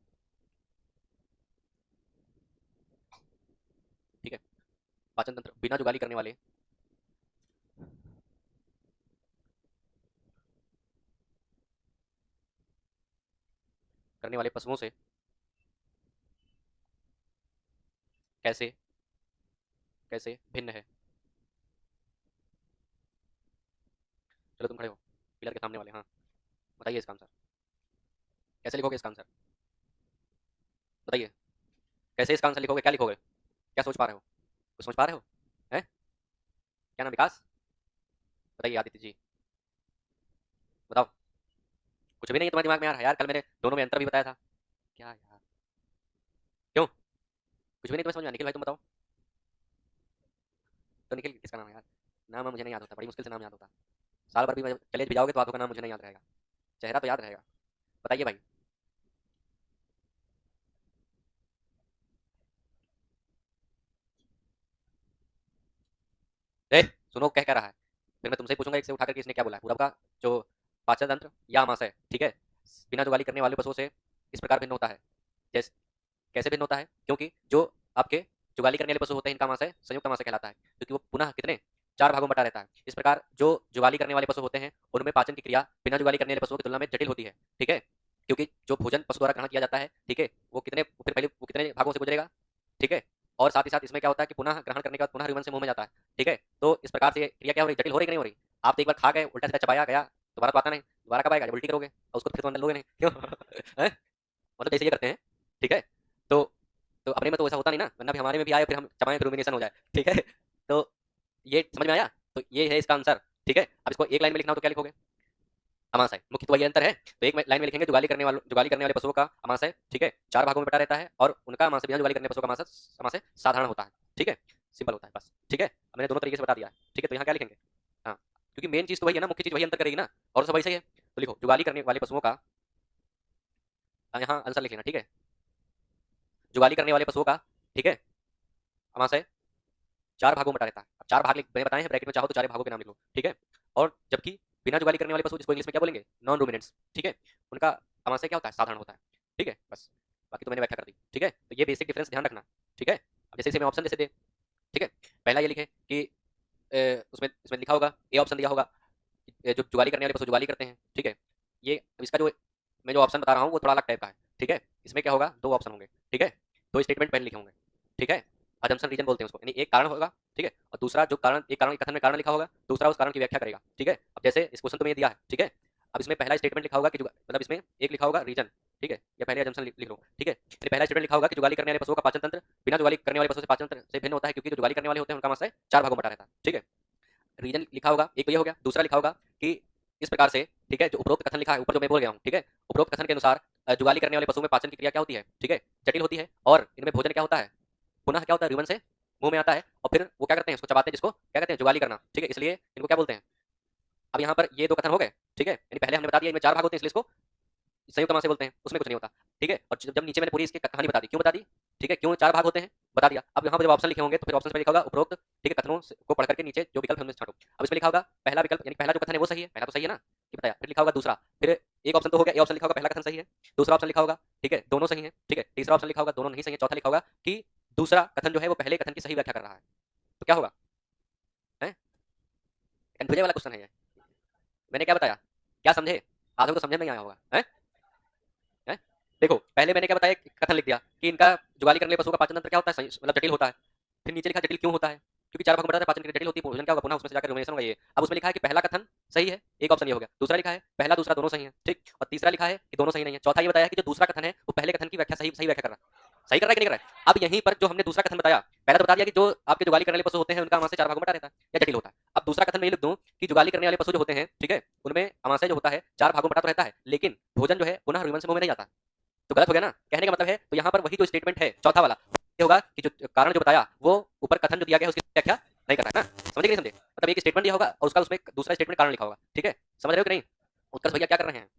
ठीक है, पाचन तंत्र, बिना जुगाली करने वाले पशुओं से कैसे कैसे भिन्न है। चलो तुम खड़े हो पिलर के सामने वाले, हाँ बताइए इसका आंसर, कैसे लिखोगे इसका आंसर, बताइए कैसे इसका आंसर लिखोगे, क्या लिखोगे, क्या सोच पा रहे हो, कुछ समझ पा रहे हो, हैं? क्या नाम विकास, बताइए आदित्य जी, बताओ। कुछ भी नहीं है तुम्हारे दिमाग में यार, कल मैंने दोनों में अंतर भी बताया था, क्या यार, क्यों कुछ भी नहीं तुम्हें समझ में आया? निखिल भाई तुम बताओ। तो निखिल किसका नाम है यार, नाम मुझे नहीं याद होता, बड़ी मुश्किल से नाम याद होता, साल भर भी कॉलेज भी जाओगे तो आंखों का नाम मुझे नहीं याद रहेगा, चेहरा तो याद रहेगा, बताइए भाई। ए सुनो कह क्या रहा है, फिर मैं तुमसे ही पूछूंगा एक से उठाकर कि इसने क्या बोला है, पूरब का जो पाचन तंत्र या आमाशय, ठीक है, बिना जुगाली करने वाले पशुओं से इस प्रकार भिन्न होता है। जैसे कैसे भिन्न होता है, क्योंकि जो आपके जुगाली करने वाले पशु होते हैं इनका आमाशय संयुक्त आमाशय कहलाता है, क्योंकि वो पुनः कितने चार भागों में बटा रहता है। इस प्रकार जो जुगाली करने वाले पशु होते हैं उनमें पाचन की क्रिया बिना जुगाली करने वाले पशुओं की तुलना में जटिल होती है, ठीक है, क्योंकि जो भोजन पशु द्वारा ग्रहण किया जाता है, ठीक है, वो कितने फिर पहले वो कितने भागों से गुजरेगा, ठीक है, और साथ ही साथ इसमें क्या होता है कि पुनः ग्रहण करने के बाद पुनः रिवन से मुंह में जाता है, ठीक है, तो इस प्रकार से क्रिया क्या हो रही है, जटिल हो रही कि नहीं हो रही। आप तो एक बार खा गए उल्टा सीधा चबाया गया, दोबारा तो आता नहीं, दोबारा कब आएगा जब उल्टी करोगे और उसको फिर तो अंदर लोगे नहीं, क्यों हैं? मतलब जैसे ये करते हैं, ठीक है, तो तो अपने में तो ऐसा होता नहीं ना, वरना भी हमारे में भी आए फिर हम चबाएं फिर रुमिनेशन हो जाए, ठीक है, तो ये समझ में आया, तो ये है इसका आंसर, ठीक है। अब इसको एक लाइन में लिखना हो तो क्या लिखोगे, अमाशय, मुख्य तो वही अंतर है, तो एक लाइन में लिखेंगे जुगाली करने वाले पशुओं का अमाशय, ठीक है, चार भागों में बटा रहता है और उनका अमाशय बिना जुगाली करने वाले पशुओं का अमाशय अमाशय साधारण होता है, ठीक है, सिंपल होता है बस, ठीक है, अब मैंने दोनों तरीके से बता दिया है, ठीक है, तो यहाँ क्या लिखेंगे, हाँ क्योंकि मेन चीज तो वही है ना, मुख्य चीज वही अंतर करेगी ना, और सब वही सही है, तो लिखो जुगाली करने वाले पशुओं का, यहाँ आंसर लिख लेना, ठीक है, जुगाली करने वाले पशुओं का, ठीक है, अमाशय चार भागों में बटा रहता है। अब चार भाग मैंने बताए हैं, ब्रैकेट में चाहो तो चार भागों के नाम लिख लो, ठीक है, और जबकि बिना जुगाली करने वाले पशु जिसको इंग्लिश में क्या बोलेंगे नॉन रूमिनेंट्स, ठीक है, उनका अमाशय क्या होता है, साधारण होता है, ठीक है, बस बाकी तो मैंने व्याख्या कर दी, ठीक है, तो ये बेसिक डिफरेंस ध्यान रखना, ठीक है। अब जैसे जैसे मैं ऑप्शन जैसे दे, ठीक है, पहला ये लिखे कि उसमें इसमें लिखा होगा, ए ऑप्शन दिया होगा कि जो जुगाली करने वाले पशु जुगाली करते हैं, ठीक है, ये अब इसका जो मैं जो ऑप्शन बता रहा हूँ वो थोड़ा अलग टाइप का है, ठीक है, इसमें क्या होगा दो ऑप्शन होंगे, ठीक है, दो स्टेटमेंट पहले लिखे होंगे, ठीक है, अजम्पशन रीजन बोलते हैं उसको, यानी एक कारण होगा, ठीक है, और दूसरा जो कारण एक कारण कथन में कारण लिखा होगा, दूसरा उस कारण की व्याख्या करेगा, ठीक है। अब जैसे इस क्वेश्चन तो मैंने दिया है, ठीक है, अब इसमें पहला स्टेटमेंट लिखा होगा कि मतलब इसमें एक लिखा होगा रीजन, ठीक है, या पहले अजम्पशन लिख लो, ठीक है, यानी पहला स्टेटमेंट लिखा होगा कि जुगाली करने वाले पशुओं का पाचन तंत्र बिना जुगाली करने वाले पशुओं से पाचन तंत्र से भिन्न होता है, क्योंकि जो जुगाली करने वाले होते हैं उनका आमाशय चार भागों में बटा रहता है, ठीक है, रीजन लिखा होगा, एक तो ये हो गया, दूसरा लिखा होगा कि इस प्रकार से, ठीक है, जो उपरोक्त कथन लिखा है ऊपर जो मैं बोल गया हूँ, ठीक है, उपरोक्त कथन के अनुसार जुगाली करने वाले पशुओं में पाचन की क्रिया क्या होती है, ठीक है, जटिल होती है, और इनमें भोजन क्या होता है, पुनः क्या होता है, रिवन से मुंह में आता है, और फिर वो क्या करते हैं उसको चबाते हैं, जिसको क्या कहते हैं जुगाली करना, ठीक है, इसलिए इनको क्या बोलते हैं। अब यहाँ पर ये दो कथन हो गए, ठीक है, यानी पहले हमने बता दिया इनमें चार भाग होते हैं इसलिए इसको संयुक्त समास से बोलते हैं, उसमें कुछ नहीं होता, ठीक है, और जब नीचे मैंने पूरी इसकी कहानी बता दी, क्यों बता दी, ठीक है, क्यों चार भाग होते हैं बता दिया। अब यहाँ पर जब ऑप्शन लिखे होंगे तो फिर ऑप्शन में लिखा होगा उपरोक्त, ठीक है, कथनों को पढ़ करके नीचे जो विकल्प है उनमें से छांटो। अब इसमें लिखा होगा पहला विकल्प, यानी पहला जो कथन है वो सही है, पहला तो सही है ना कि बताया, फिर लिखा होगा दूसरा, फिर एक ऑप्शन तो हो गया, ए ऑप्शन लिखा होगा पहला कथन सही है, दूसरा ऑप्शन लिखा होगा, ठीक है, दोनों सही है, ठीक है, तीसरा ऑप्शन लिखा होगा दोनों नहीं सही है, चौथा लिखा होगा कि दूसरा कथन जो है वो पहले कथन की सही व्याख्या कर रहा है, तो क्या होगा, है कंफ्यूजन वाला क्वेश्चन है ये, मैंने क्या बताया, क्या समझे, आधे को तो समझ में नहीं आया होगा, है हैं? देखो पहले मैंने क्या बताया, कथन लिख दिया कि इनका जुगाली करने वाले पशुओं का पाचन तंत्र क्या होता है, मतलब जटिल होता है, फिर नीचे लिखा जटिल क्यों होता है, क्योंकि चार भाग में बटा है, पाचन क्रिया जटिल होती है, भोजन क्या होगा पुनः उसमें से जाकर रुमिनेशन होगा ये। अब उसमें लिखा है कि पहला कथन सही है, एक ऑप्शन ये हो गया, दूसरा लिखा है पहला दूसरा दोनों सही है, ठीक, और तीसरा लिखा है कि दोनों सही नहीं है, चौथा ये बताया कि जो दूसरा कथन है वो पहले कथन की व्याख्या सही सही व्याख्या कर रहा है, सही कर रहा है कि नहीं कर रहा है। अब यहीं पर जो हमने दूसरा कथन बताया, पहला तो बता दिया कि जो आपके जुगाली करने वाले पशु होते हैं उनका अमाशय चार भागों में बटा रहता है या जटिल होता है। अब दूसरा कथन में ये लिख दूं कि जुगाली करने वाले पशु जो होते हैं, ठीक है, उनमें अमाशय जो होता है चार भागों में बटा तो रहता है, लेकिन भोजन जो है पुनः रिवन से मुंह में नहीं जाता, तो गलत हो गया ना, कहने का मतलब है तो यहाँ पर वही जो स्टेटमेंट है चौथा वाला ये होगा कि जो कारण जो बताया वो ऊपर कथन जो दिया गया है उसकी व्याख्या नहीं कर रहा है ना, समझे कि नहीं समझे, मतलब एक स्टेटमेंट दिया होगा और उसका उसमें दूसरा स्टेटमेंट कारण लिखा होगा, ठीक है, समझ रहे हो कि नहीं। उत्कर्ष भैया क्या कर रहे हैं,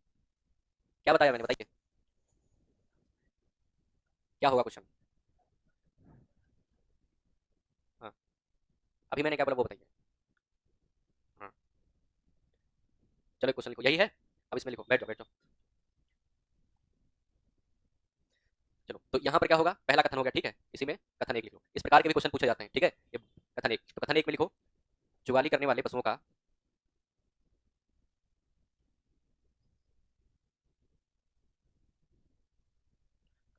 क्या बताया मैंने, बताइए क्या होगा क्वेश्चन, हाँ अभी मैंने क्या बोला वो बताइए, हाँ चलो क्वेश्चन लिखो, यही है, अब इसमें लिखो, बैठ जाओ बैठ जाओ, चलो तो यहाँ पर क्या होगा, पहला कथन हो गया, ठीक है, इसी में कथन एक लिख लो, इस प्रकार के भी क्वेश्चन पूछे जाते हैं, ठीक है, ये कथन एक, तो कथन एक में लिखो जुगाली करने वाले पशुओं का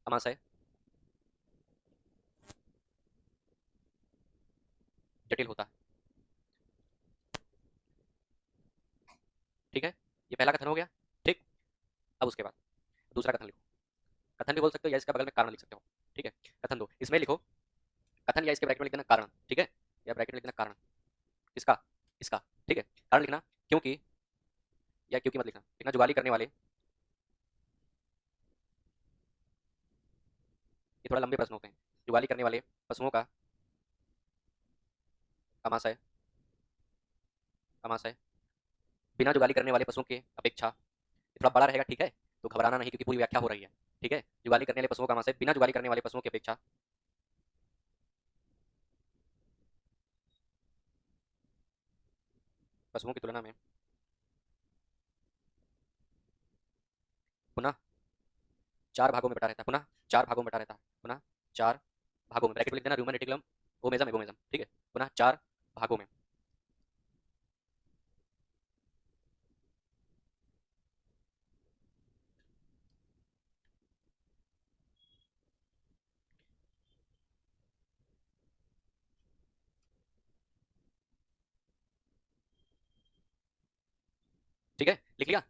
अमाशय जटिल होता है। ठीक है, ये पहला कथन हो गया। ठीक, अब उसके बाद दूसरा कथन लिखो। कथन भी बोल सकते हो या इसका बगल में कारण लिख सकते हो। ठीक है, कथन दो, इसमें लिखो कथन या इसके ब्रैकेट में लिख देना कारण। ठीक है, या ब्रैकेट में लिख देना कारण किसका, इसका। ठीक है, कारण लिखना क्योंकि, या क्योंकि मत लिखना, लिखना जुगाली करने वाले, ये थोड़ा लंबे प्रश्न होते हैं। जुगाली करने वाले पशुओं का आमाशय, आमाशय बिना जुगाली करने वाले पशुओं की अपेक्षा, ये थोड़ा बड़ा रहेगा। ठीक है, तो घबराना नहीं क्योंकि पूरी व्याख्या हो रही है। ठीक है, जुगाली करने वाले पशुओं का आमाशय बिना जुगाली करने वाले पशुओं की अपेक्षा, पशुओं की तुलना में पुनः चार भागों में बटा रहता है, पुनः चार भागों में बटा रहता है, पुनः चार भागों में, ब्रैकेट में लिख देना ह्यूमन रेटिकुलम ओमेजम एगोमेजम। ठीक है, पुनः चार भागों में। ठीक है, लिख लिया।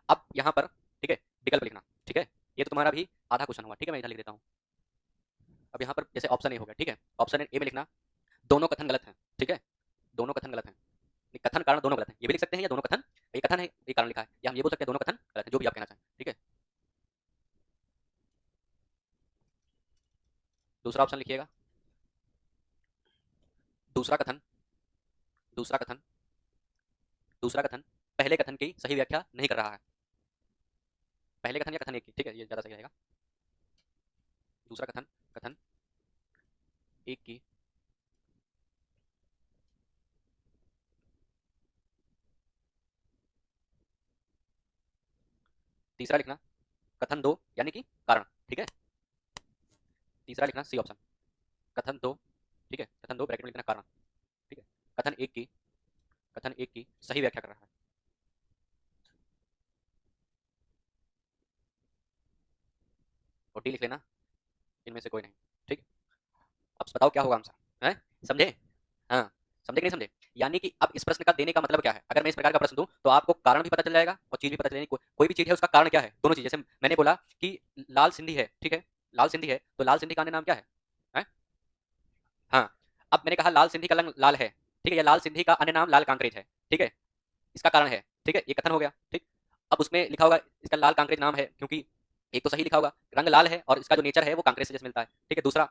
अब यहाँ पर ठीक है विकल्प लिखना। ठीक है, ये तो तुम्हारा भी आधा क्वेश्चन हुआ। ठीक है, मैं इधर लिख देता हूँ। अब यहाँ पर जैसे ऑप्शन ए हो गया। ठीक है, ऑप्शन ए में लिखना दोनों कथन गलत हैं। ठीक है, दोनों कथन गलत हैं, कथन कारण दोनों गलत हैं, ये भी लिख सकते हैं, या दोनों कथन, ये कथन है ये कारण लिखा है, या हम ये बोल सकते हैं दोनों कथन गलत है, जो भी आप कहना चाहें। ठीक है, दूसरा ऑप्शन लिखिएगा, दूसरा कथन, दूसरा कथन, दूसरा कथन पहले कथन की सही व्याख्या नहीं कर रहा है। पहले कथन या कथन एक की, ठीक है, ये ज्यादा सही रहेगा। दूसरा कथन, कथन एक की तीसरा लिखना कथन दो यानी कि कारण। ठीक है, तीसरा लिखना सी ऑप्शन, कथन दो। ठीक है, कथन दो ब्रैकेट में लिखना कारण। ठीक है, कथन एक की, कथन एक की सही व्याख्या कर रहा है। और डी लिख लेना इनमें से कोई नहीं। ठीक, अब बताओ क्या होगा आंसर है, समझे? हाँ, समझे कि नहीं समझे? यानी कि अब इस प्रश्न का देने का मतलब क्या है, अगर मैं इस प्रकार का प्रश्न दूं तो आपको कारण भी पता चल जाएगा और चीज भी पता चलेगी। कोई भी चीज है उसका कारण क्या है, दोनों चीज। जैसे मैंने बोला कि लाल सिंधी है, ठीक है, लाल सिंधी है, तो लाल सिंधी का अन्य नाम क्या है? हाँ, अब मैंने कहा लाल सिंधी का रंग लाल है, ठीक है, या लाल सिंधी का अन्य नाम लाल कांकरेज है। ठीक है, इसका कारण है। ठीक है, ये कथन हो गया। ठीक, अब उसमें लिखा होगा इसका लाल कांकरेज नाम है क्योंकि, एक तो सही लिखा होगा रंग लाल है और इसका जो नेचर है वो कांकरेज से जैसे मिलता है। ठीक है, दूसरा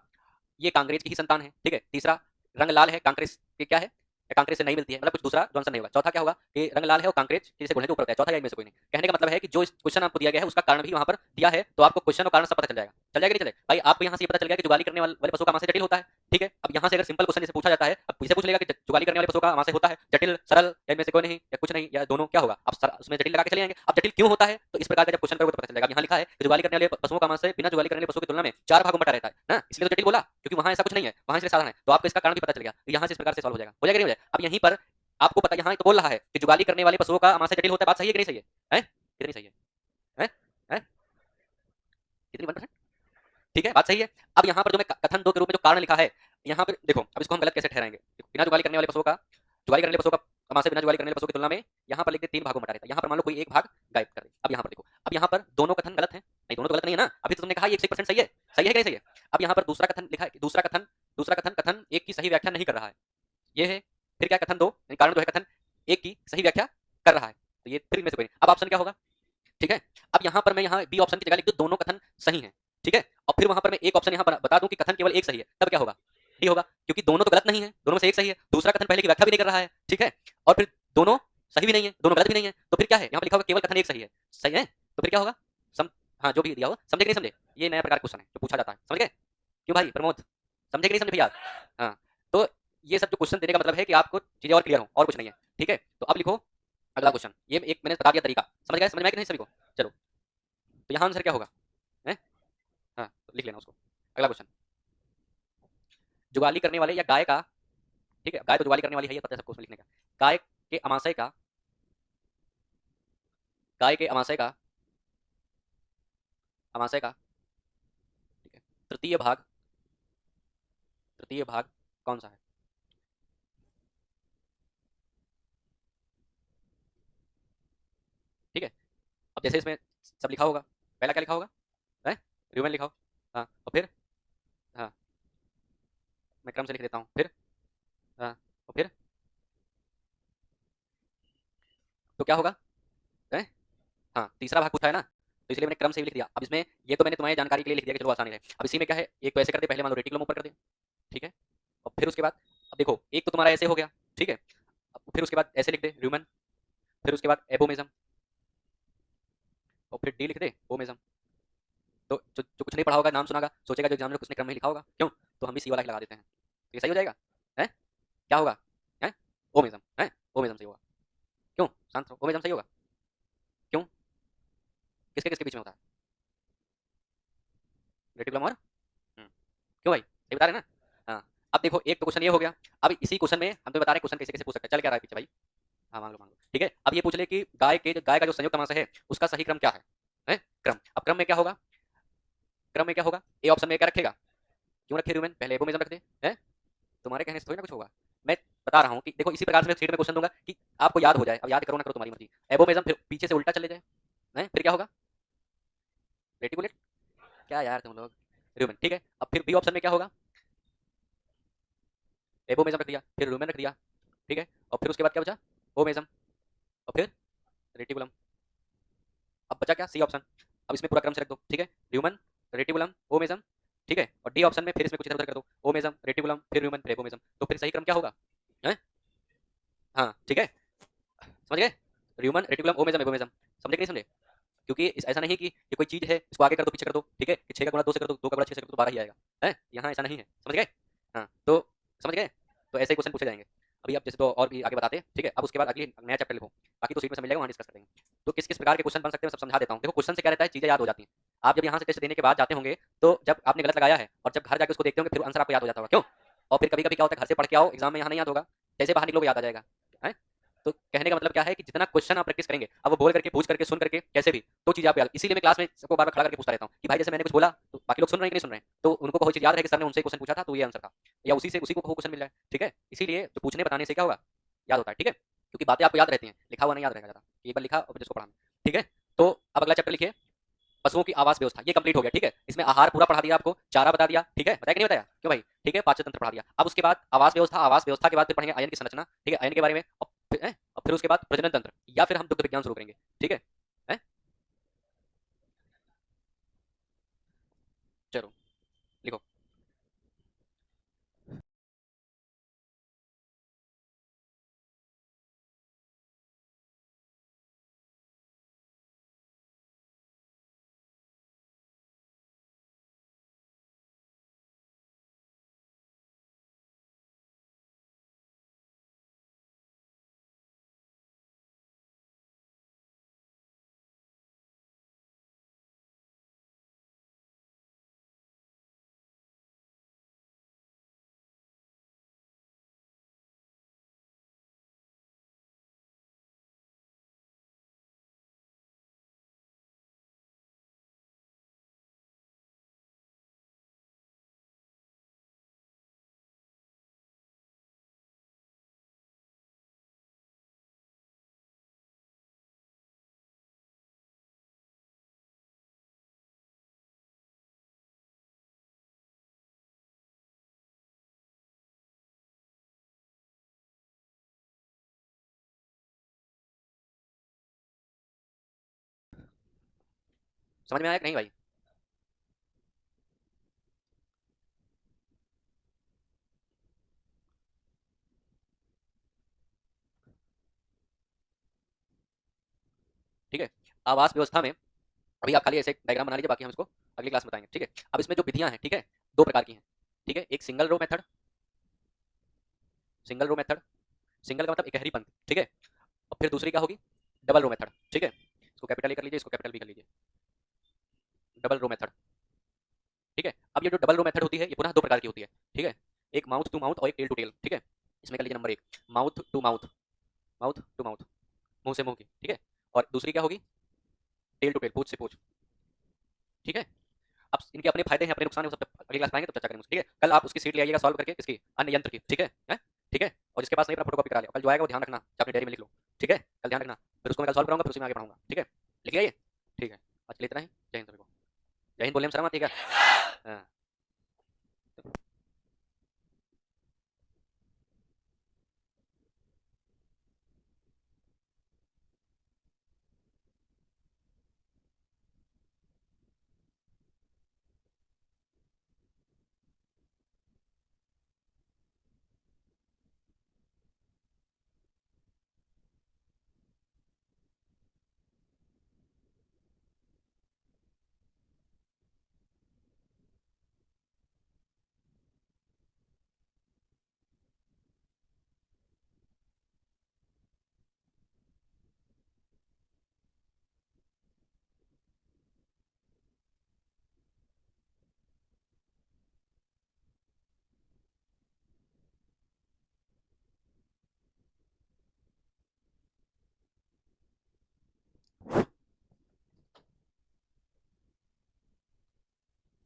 ये कांग्रेस की ही संतान है। ठीक है, तीसरा रंग लाल है, कांग्रेस की क्या है, या कांग्रेस से नहीं मिलती है, मतलब कुछ दूसरा जो आंसर नहीं होगा। चौथा क्या होगा कि रंग लाल है और कांग्रेस के जैसे गुण है जो ऊपर होता है। चौथा या इनमें से कोई नहीं। कहने का मतलब है कि जो इस क्वेश्चन आपको दिया गया है उसका कारण भी वहां पर दिया है, तो आपको क्वेश्चन और कारण सब पता चल जाएगा। चल जाएगा नहीं चलेगा भाई? आपको यहाँ से ये पता चल गया कि जुगाली करने वाले पशुओं का आमाशय जटिल होता है। ठीक है, अब यहाँ से अगर सिंपल क्वेश्चन जैसे पूछा जाता है, अब इसे पूछ लेगा कि जुगाली करने वाले पशुओं का आमाशय होता है जटिल, सरल, या इनमें से कोई नहीं, या कुछ नहीं, या दोनों, क्या होगा? आप उसमें जटिल लगा के चले जाएंगे। अब जटिल क्यों होता है तो इस प्रकार का जब क्वेश्चन करोगे तो पता चल जाएगा। यहाँ लिखा है कि जुगाली करने वाले पशुओं का आमाशय बिना जुगाली करने वाले पशुओं की तुलना में चार भागों में बटा रहता है ना, इसलिए तो जटिल बोला, क्योंकि वहां ऐसा कुछ नहीं है, वहां इसलिए साधारण है। तो आपको इसका कारण भी पता चल गया, तो यहाँ से इस प्रकार से सॉल्व हो जाएगा। हो जाएगा नहीं हो जाएगा? अब यहीं पर आपको पता, यहाँ तो बोल रहा है कि जुगाली करने वाले पशुओं का आमाशय जटिल होता है। बात सही है कि नहीं सही है? हैं? कितनी सही है? हैं? हैं? कितनी 1%? ठीक है, बात सही है। अब यहाँ पर जो मैं कथन दो के रूप में जो कारण लिखा है, यहाँ पर देखो अब इसको हम गलत कैसे ठहराएंगे। देखो, बिना जुगाली करने वाले पशुओं का, जुगाली करने वाले पशुओं का आमाशय बिना जुगाली करने वाले पशुओं की तुलना में, यहाँ पर लिख दे तीन भागों में बटा रहता है। यहाँ पर मान लो कोई एक भाग गायब कर दे। अब यहाँ पर देखो, अब यहाँ पर दोनों कथन गलत है, नहीं दोनों तो गलत नहीं है ना, अभी तो तुमने कहा ये 100% सही है। सही है कि नहीं सही है? अब यहाँ पर दूसरा कथन लिखा है, दूसरा कथन, दूसरा कथन कथन एक की सही व्याख्या नहीं कर रहा है, ये है। फिर क्या, कथन दो कारण जो है कथन एक की सही व्याख्या कर रहा है, तो ये फिर इनमें से कोई नहीं। अब ऑप्शन क्या होगा? ठीक है, अब यहाँ पर मैं यहाँ बी ऑप्शन की जगह लिख दूं दोनों कथन सही हैं। ठीक है, और फिर वहां पर मैं एक ऑप्शन यहाँ बता दूं कि कथन केवल एक सही है, तब क्या होगा? डी होगा, क्योंकि दोनों तो गलत नहीं है, दोनों में से एक सही है। दूसरा कथन पहले की व्याख्या भी नहीं कर रहा है, ठीक है, और फिर दोनों सही भी नहीं है, दोनों गलत भी नहीं है, तो फिर क्या है? यहाँ पर लिखा होगा केवल कथन एक सही है। सही है, तो फिर क्या होगा? सम हाँ, जो भी दिया हो। समझे कि नहीं समझे? ये नया प्रकार क्वेश्चन है जो पूछा जाता है, समझ गए? क्यों भाई प्रमोद, समझे कि नहीं समझे भैया? हाँ, तो ये सब जो क्वेश्चन देने का मतलब है कि आपको चीजें और क्लियर हो, और कुछ नहीं है। ठीक है, तो अब लिखो अगला क्वेश्चन। ये एक मैंने बता दिया तरीका, समझ गए? समझ में आया कि नहीं सभी को? चलो, तो यहाँ आंसर क्या होगा? है? हाँ, तो लिख लेना उसको। अगला क्वेश्चन, जुगाली करने वाले या गाय का, ठीक है, गाय तो जुगाली करने वाली है, ये पता है सबको, उसमें लिखने का। गाय के अमाशय का, गाय के अमाशय का, अमाशय का, ठीक है, तृतीय भाग, तृतीय भाग कौन सा है? अब जैसे इसमें सब लिखा होगा, पहला क्या लिखा होगा है, ह्यूमन लिखा हो, हाँ, और फिर हाँ, मैं क्रम से लिख देता हूँ, फिर हाँ, और फिर तो क्या होगा है, हाँ, तीसरा भाग पूछा है ना, तो इसलिए मैंने क्रम से भी लिख दिया। अब इसमें ये तो मैंने तुम्हारी जानकारी के लिए लिख दिया कि चलो आसानी रहे। अब इसी में क्या है, एक तो ऐसे करते पहले, मान लो रेटिकुलम ऊपर कर दे, ठीक है, और फिर उसके बाद अब देखो एक तो तुम्हारा ऐसे हो गया, ठीक है, अब फिर उसके बाद ऐसे लिख दे ह्यूमन, फिर उसके बाद एबोमिज्म, और फिर डी लिख दे ओमिज्म। तो जो कुछ नहीं पढ़ा होगा, नाम सुना होगा, सोचेगा जो एग्जाम में कुछ ने क्रम में लिखा होगा, क्यों, तो हम भी सी वाला ही लगा देते हैं, तो ये सही हो जाएगा है, क्या होगा है, ओमिज्म है, ओमिज्म सही होगा, क्यों शांत रहो, ओमिज्म सही होगा, क्यों, किसके किसके बीच में होता है, रेटिकुलम और क्यों भाई, सही बता रहे हैं ना, हाँ। अब देखो एक तो क्वेश्चन ये हो गया, अब इसी क्वेश्चन में हम तो बता रहे हैं क्वेश्चन कैसे कैसे पूछ सकते हैं, चल क्या रहा है पीछे भाई, हाँ मांग लो, ठीक है। अब ये पूछ ले कि गाय का जो संयुक्त समास है उसका सही क्रम क्या है क्रम, अब क्रम में क्या होगा, क्रम में क्या होगा, ए ऑप्शन में क्या रखेगा, क्यों रखे ह्यूमन, पहले एबोमिज्म रख दे है, तुम्हारे कहने से थोड़ी ना कुछ होगा, मैं बता रहा हूँ कि देखो इसी प्रकार से मैं सीट में क्वेश्चन दूंगा कि आपको याद हो जाए, अब याद करो ना करो तुम्हारी मर्जी, एबोमिज्म फिर पीछे से उल्टा चले जाए है, फिर क्या होगा, रेटिकुलेट, क्या यार तुम लोग, ह्यूमन, ठीक है। अब फिर बी ऑप्शन में क्या होगा, एबोमिज्म रख दिया, फिर ह्यूमन रख दिया, ठीक है, और फिर उसके बाद क्या बचा, ओमिज्म, और फिर रेटिकुलम, अब बचा क्या, सी ऑप्शन, अब इसमें पूरा क्रम से रख दो, ठीक है, ह्यूमन, रेटिकुलम, ओमिज्म, ठीक है, और डी ऑप्शन में फिर इसमें कुछ इधर उधर कर दो, ओमिज्म, रेटिकुलम, फिर ह्यूमन, फिर एबोमिज्म, तो फिर सही क्रम क्या होगा है, हाँ ठीक है, समझ गए, ह्यूमन, रेटिकुलम, ओमिज्म, एबोमिज्म, समझे कि नहीं समझे, क्योंकि ऐसा नहीं कि ये कोई चीज है इसको आगे कर दो पीछे कर दो, ठीक है, कि 6 का गुणा 2 से कर दो, 2 का गुणा 6 से कर दो, 12 ही आएगा है, यहाँ ऐसा नहीं है, समझ गए, हाँ तो समझ गए, तो ऐसे ही क्वेश्चन पूछे जाएंगे। अभी आप जैसे तो और भी आगे बताते हैं, ठीक है, अब उसके बाद अगली नया चैप्टर लिखो, बाकी तो सीट में समझ जाएगा, वहाँ डिस्कस करेंगे। तो किस किस प्रकार के क्वेश्चन बन सकते हैं सब समझा देता हूँ। देखो क्वेश्चन से क्या रहता है, चीजें याद हो जाती हैं, आप जब यहाँ से टेस्ट देने के बाद जाते होंगे तो जब आपने गलत लगाया है और जब घर जाकर उसको देखते होंगे फिर आंसर आपको याद हो जाता होगा, क्यों, और फिर कभी कभी क्या होता है घर से पढ़ के आओ एग्जाम में यहाँ नहीं याद होगा, जैसे बाहर निकलोगे याद आ जाएगा है। तो कहने का मतलब क्या है कि जितना क्वेश्चन आप प्रैक्टिस करेंगे, अब वो बोल करके पूछ करके सुन करके कैसे भी, तो चीज आप याद, इसीलिए मैं क्लास में सबको बार बार खड़ा करके पूछता रहता हूँ कि भाई जैसे मैंने कुछ बोला तो बाकी लोग सुन रहे हैं कि नहीं सुन रहे हैं, तो उनको कोई चीज याद रहे कि सर ने उनसे क्वेश्चन पूछा था तो ये आंसर था, या उसी को क्वेश्चन मिल जाए, ठीक है, इसीलिए जो पूछने बताने से क्या होगा, याद होता है, ठीक है, क्योंकि बातें आपको याद रहती हैं, लिखा हुआ नहीं याद रहेगा ज्यादा, एक बार लिखा और फिर इसको पढ़ाना, ठीक है। तो अब अगला चैप्टर लिखिए, पशुओं की आवास व्यवस्था, ये कंप्लीट हो गया, ठीक है, इसमें आहार पूरा पढ़ा दिया आपको, चारा बता दिया, ठीक है, बताया कि नहीं बताया, क्यों भाई, ठीक है, पाचन तंत्र पढ़ा दिया। अब उसके बाद आवास व्यवस्था के बाद फिर पढ़ेंगे आयन की संरचना, ठीक है, आयन के बारे में, और फिर उसके बाद प्रजनन तंत्र, या फिर हम दुग्ध विज्ञान शुरू करेंगे, ठीक है, हैं? चलो लिखो, समझ में आया कि नहीं भाई, ठीक है। आवास व्यवस्था में अभी आप खाली ऐसे डायग्राम बना लीजिए, बाकी हम इसको अगली क्लास में बताएंगे, ठीक है। अब इसमें जो विधियां हैं, ठीक है, दो प्रकार की हैं, ठीक है, एक single row method, single row method, single का मतलब इकहरी पंक्ति, ठीक है, और फिर दूसरी क्या होगी, डबल रो मेथड, ठीक है, इसको कैपिटल ए कर लीजिए, इसको कैपिटल बी कर लीजिए, डबल रो मेथड, ठीक है। अब ये जो डबल रो मेथड होती है ये पुनः दो प्रकार की होती है, ठीक है, एक माउथ टू माउथ और एक टेल टू टेल, ठीक है। इसमें कर लीजिए number 1 mouth to mouth, mouth to mouth, मुंह से मुंह की, ठीक है, और दूसरी क्या होगी, टेल टू टेल, पूछ से पूछ, ठीक है। अब इनके अपने फायदे हैं अपने नुकसान हैं, वो सब अगली क्लास में आएंगे तो चर्चा करेंगे, ठीक है। कल आप उसकी सीट ले आइएगा सॉल्व करके, किसकी, अन्य यंत्र की, ठीक है, ठीक है, और जिसके पास नहीं अपना फोटोकॉपी करा लिया, कल जो आएगा वो ध्यान रखना, अपनी डायरी में लिख लो, ठीक है, कल ध्यान रखना, फिर उसको मैं कल सॉल्व कराऊंगा, फिर उसी में आगे पढ़ाऊंगा, ठीक है, लिख लिया ये। के लिए इतना ही। जय हिंद सभी को। जय हिंद बोलने में शर्म आती है क्या? हाँ।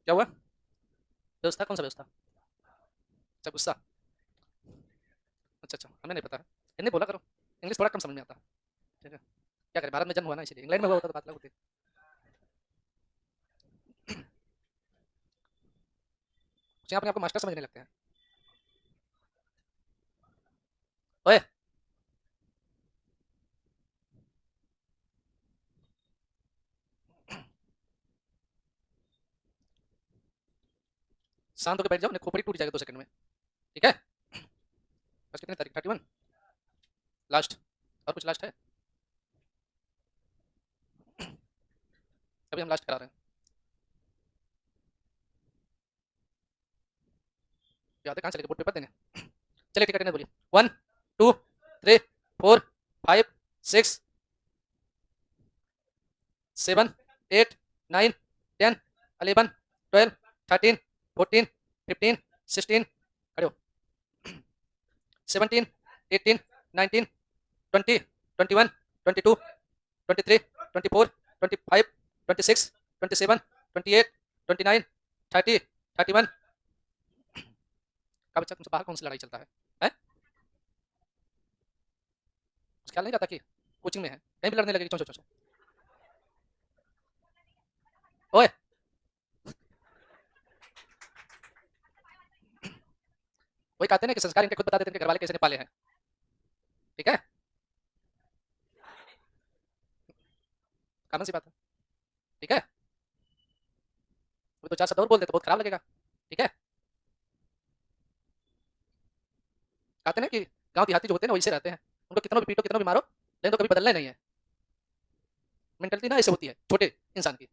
क्या हुआ? व्यवस्था कौन सा व्यवस्था? अच्छा गुस्सा। अच्छा अच्छा, हमें नहीं पता है। हिंदी बोला करो, इंग्लिश थोड़ा कम समझ में आता है। ठीक है, क्या करें, भारत में जन्म हुआ ना, इसीलिए। इंग्लैंड में हुआ होता तो बात अलग होती। कुछ यहाँ अपने आपको मास्टर समझने लगते हैं। ओए, शांत होकर बैठ जाओ, नहीं खोपड़ी टूट जाएगा 2 सेकंड में। ठीक है, बस कितनी तारीख? 31 लास्ट? और कुछ लास्ट है? अभी हम लास्ट करा रहे हैं। याद है कहाँ चले गए बोर्ड पेपर देने? चलिए ठीक है, बोलिए। 1 2 3 4 5 6 7 8 9 10 11 12 13 14 15 16, खड़े हो, 17 18 19 20 21 22 23 24 25 26 27 28 29 30 31। का बच्चा तुमसे बाहर कौन सी लड़ाई चलता है? हैं? कुछ ख्याल नहीं रहता कि कोचिंग में है, कहीं भी लड़ने लगेगी? चो चो चो। ओए, वही कहते हैं ना कि संस्कार इनके खुद बता देते हैं कि घर वाले कैसे पाले हैं। ठीक है, कॉमन सी बात है। ठीक है, वो तो 4 शब्द और बोल दे तो बहुत खराब लगेगा। ठीक है, कहते हैं ना कि गांव देहाती जो होते हैं ना वैसे रहते हैं, उनको कितना भी पीटो कितना भी मारो, लेकिन तो कभी बदलना ही नहीं है। मेंटलिटी ना ऐसे होती है छोटे इंसान की।